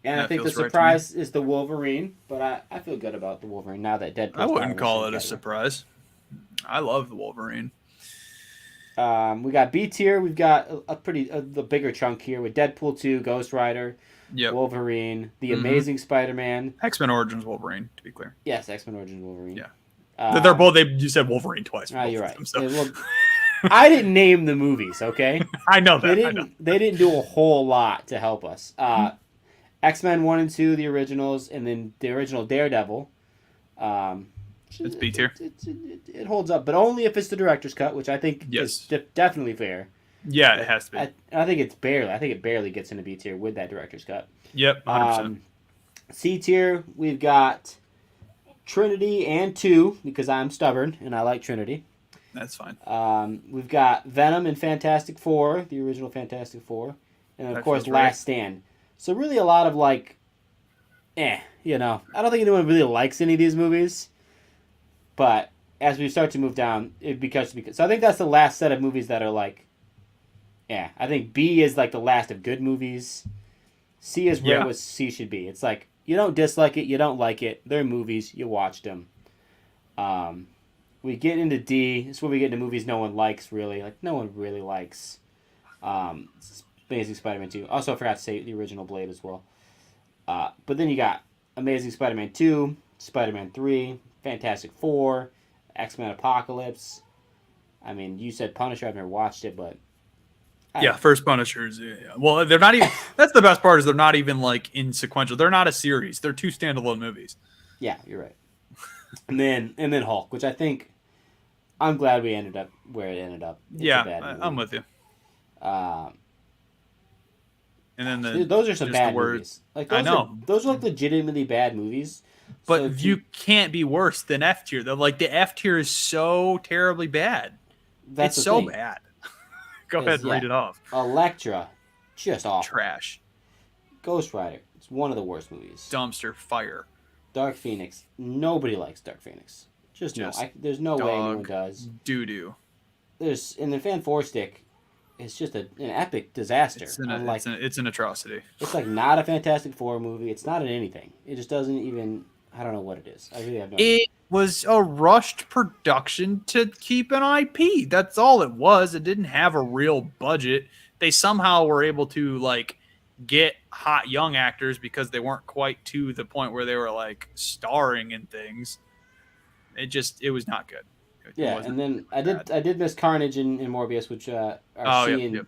And I think the surprise is the Wolverine, but I feel good about the Wolverine now that Deadpool. I wouldn't call it a surprise. I love the Wolverine. We got B tier. We've got the bigger chunk here with Deadpool 2, Ghost Rider, Wolverine, The Amazing Spider-Man, X-Men Origins Wolverine, to be clear. Yes, X-Men Origins Wolverine. Yeah, they're both. You said Wolverine twice. You're right. Them, so. Well, I didn't name the movies. Okay, I know that. They didn't do a whole lot to help us. X-Men 1 and 2, the originals, and then the original Daredevil. It's B tier. It holds up, but only if it's the director's cut, which I think is definitely fair. Yeah, it has to be. I think it barely gets into B tier with that director's cut. Yep, 100%. C tier, we've got Trinity and 2, because I'm stubborn and I like Trinity. That's fine. We've got Venom and Fantastic Four, the original Fantastic Four, and of course Last Stand. So really a lot of I don't think anyone really likes any of these movies. But as we start to move down, so I think that's the last set of movies that are I think B is the last of good movies. C is where C should be. It's you don't dislike it, you don't like it. They're movies, you watched them. We get into D. This is where we get into movies no one likes really. No one really likes. Amazing Spider-Man 2. Also, I forgot to say the original Blade as well. But then you got Amazing Spider-Man 2, Spider-Man 3, Fantastic Four, X-Men Apocalypse. I mean, you said Punisher. I've never watched it, but first Punishers. Yeah. Well, they're not even. That's the best part is they're not even in sequential. They're not a series. They're 2 standalone movies. Yeah, you're right. and then Hulk, which I think I'm glad we ended up where it ended up. It's I'm with you. And then those are some bad movies. I know those are legitimately bad movies. But so you can't be worse than F tier. The F tier is so terribly bad. It's so bad. Go ahead and read it off. Elektra, just awful. Trash. Ghost Rider, it's one of the worst movies. Dumpster fire. Dark Phoenix, nobody likes Dark Phoenix. There's no way anyone does. Doo-doo. And the Fan 4 Stick, it's just an epic disaster. It's an atrocity. It's not a Fantastic Four movie. It's not an anything. It just doesn't even. I don't know what it is. I really have no idea. It was a rushed production to keep an IP. That's all it was. It didn't have a real budget. They somehow were able to get hot young actors because they weren't quite to the point where they were starring in things. It was not good. And then I did miss Carnage and Morbius, which are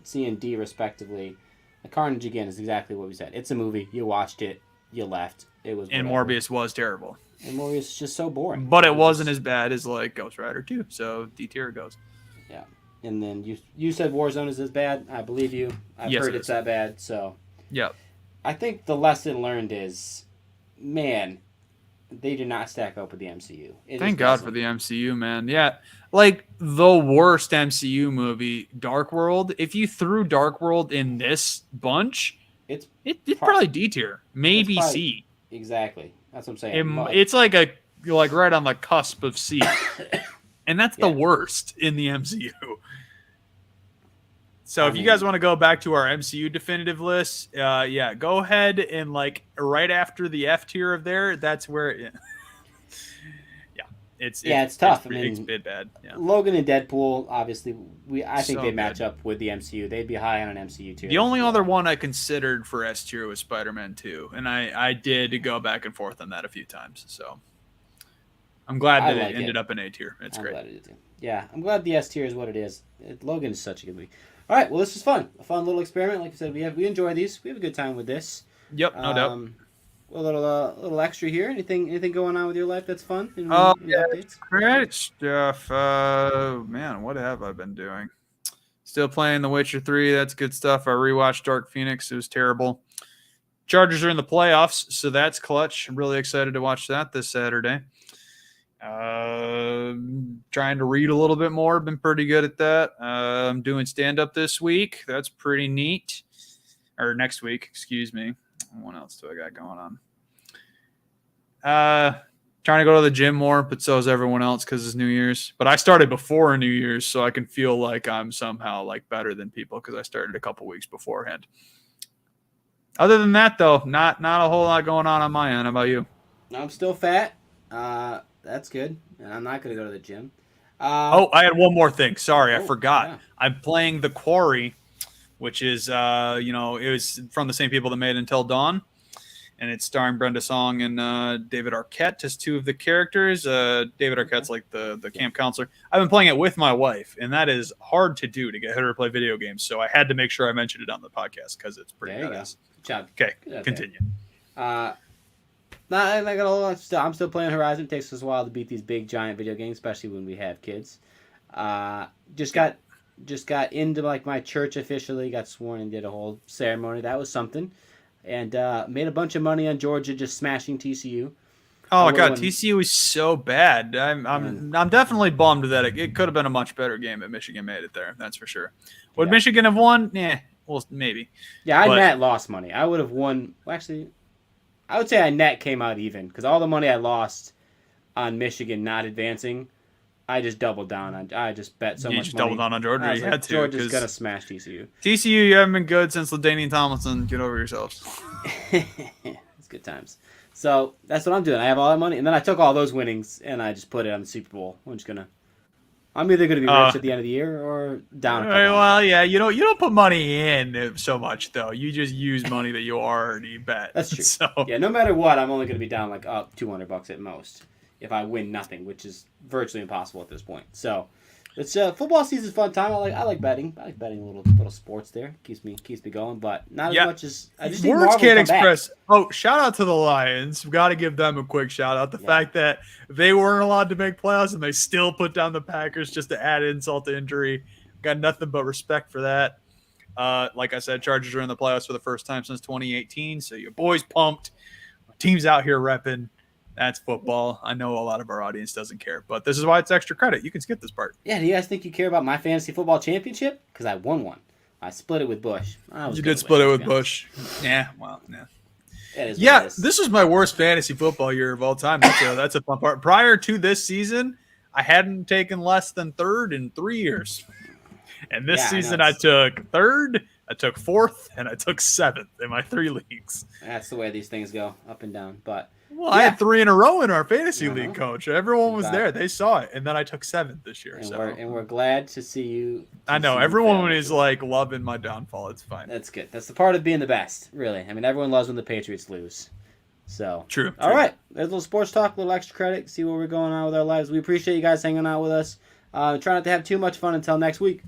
C and D respectively. The Carnage again is exactly what we said. It's a movie. You watched it. You left. It was. And Morbius was terrible. And Morbius is just so boring. But it wasn't as bad as Ghost Rider 2. So D tier goes. Yeah. And then you said Warzone is as bad. I believe you. I've Yes, heard it it's is. that bad. So Yep. I think the lesson learned is, man, they do not stack up with the MCU. It Thank just God for doesn't. the MCU, man. Yeah. Like the worst MCU movie, Dark World. If you threw Dark World in this bunch, It's it's probably D tier, it's maybe probably C. exactly. That's what I'm saying. It's like right on the cusp of C, and that's the Yeah. worst in the MCU. So I if you guys mean, want to go back to our MCU definitive list, yeah, go ahead and like right after the F tier of there, that's where, yeah, it's tough. I it's mean, bit bad. Yeah, Logan and Deadpool, obviously, I think so they match good. up with the MCU. They'd be high on an MCU tier The list only as other well. one I considered for S tier was Spider-Man 2, and I did go back and forth on that a few times. So I'm glad I that it like ended it. up in A tier. It's I'm great. glad it is. Yeah, I'm glad the S tier is what it is. Logan is such a good movie. All right, well, this was fun. A fun little experiment. Like I said, we enjoy these. We have a good time with this. Yep, no doubt. A little extra here. Anything going on with your life that's fun? Oh Any yeah, updates? great stuff. Man, what have I been doing? Still playing The Witcher 3. That's good stuff. I rewatched Dark Phoenix. It was terrible. Chargers are in the playoffs, so that's clutch. I'm really excited to watch that this Saturday. Trying to read a little bit more. Been pretty good at that. I'm doing stand-up this week. That's pretty neat. Or next week, excuse me. What else do I got going on? Trying to go to the gym more, but so is everyone else because it's New Year's. But I started before New Year's, so I can feel like I'm somehow like better than people because I started a couple weeks beforehand. Other than that, though, not a whole lot going on my end. How about you? I'm still fat. That's good. And I'm not gonna go to the gym. Oh, I had one more thing. Sorry, I forgot. Yeah. I'm playing The Quarry, which is it was from the same people that made Until Dawn. And it's starring Brenda Song and David Arquette as two of the characters. David Arquette's like the camp counselor. I've been playing it with my wife, and that is hard to do to get her to play video games. So I had to make sure I mentioned it on the podcast because it's pretty badass. Good job. Okay, Good continue. I'm still playing Horizon. It takes us a while to beat these big giant video games, especially when we have kids. Just got into like my church officially. Got sworn and did a whole ceremony. That was something. And made a bunch of money on Georgia just smashing TCU. Oh my god, TCU is so bad. I'm definitely bummed that it could have been a much better game if Michigan made it there. That's for sure. Would Michigan have won? Yeah, well, maybe. Yeah, I net lost money. I would have won. Well, actually, I would say I net came out even because all the money I lost on Michigan not advancing, I just doubled down on. I just bet so much money. You just doubled down on Georgia. You had to. Georgia's gonna smash TCU. TCU, you haven't been good since LaDainian Tomlinson. Get over yourselves. It's good times. So that's what I'm doing. I have all that money, and then I took all those winnings and I just put it on the Super Bowl. I'm either gonna be rich at the end of the year or down. Well, yeah, you don't put money in so much though. You just use money that you already bet. That's true. So yeah, no matter what, I'm only gonna be down like up $200 at most if I win nothing, which is virtually impossible at this point. So it's football season's fun time. I like betting. I like betting little sports there. Keeps me going, but not as much as I just words can't express. Oh, shout out to the Lions. We've got to give them a quick shout out. The fact that they weren't allowed to make playoffs and they still put down the Packers just to add insult to injury. Got nothing but respect for that. Like I said, Chargers are in the playoffs for the first time since 2018. So your boys pumped. Teams out here repping. That's football. I know a lot of our audience doesn't care, but this is why it's extra credit. You can skip this part. Yeah, do you guys think you care about my fantasy football championship? Because I won one. I split it with Bush. You did split it with Bush. Yeah, well, yeah. Yeah, this was my worst fantasy football year of all time. That's a fun part. Prior to this season, I hadn't taken less than third in 3 years. And this season, I took third, I took fourth, and I took seventh in my 3 leagues. That's the way these things go, up and down. But I had 3 in a row in our fantasy league, coach. Everyone was there. They saw it. And then I took 7th this year. And we're glad to see you. I know. Everyone is like loving my downfall. It's fine. That's good. That's the part of being the best, really. I mean, everyone loves when the Patriots lose. So True. All right. There's a little sports talk, a little extra credit, see where we're going on with our lives. We appreciate you guys hanging out with us. Try not to have too much fun until next week.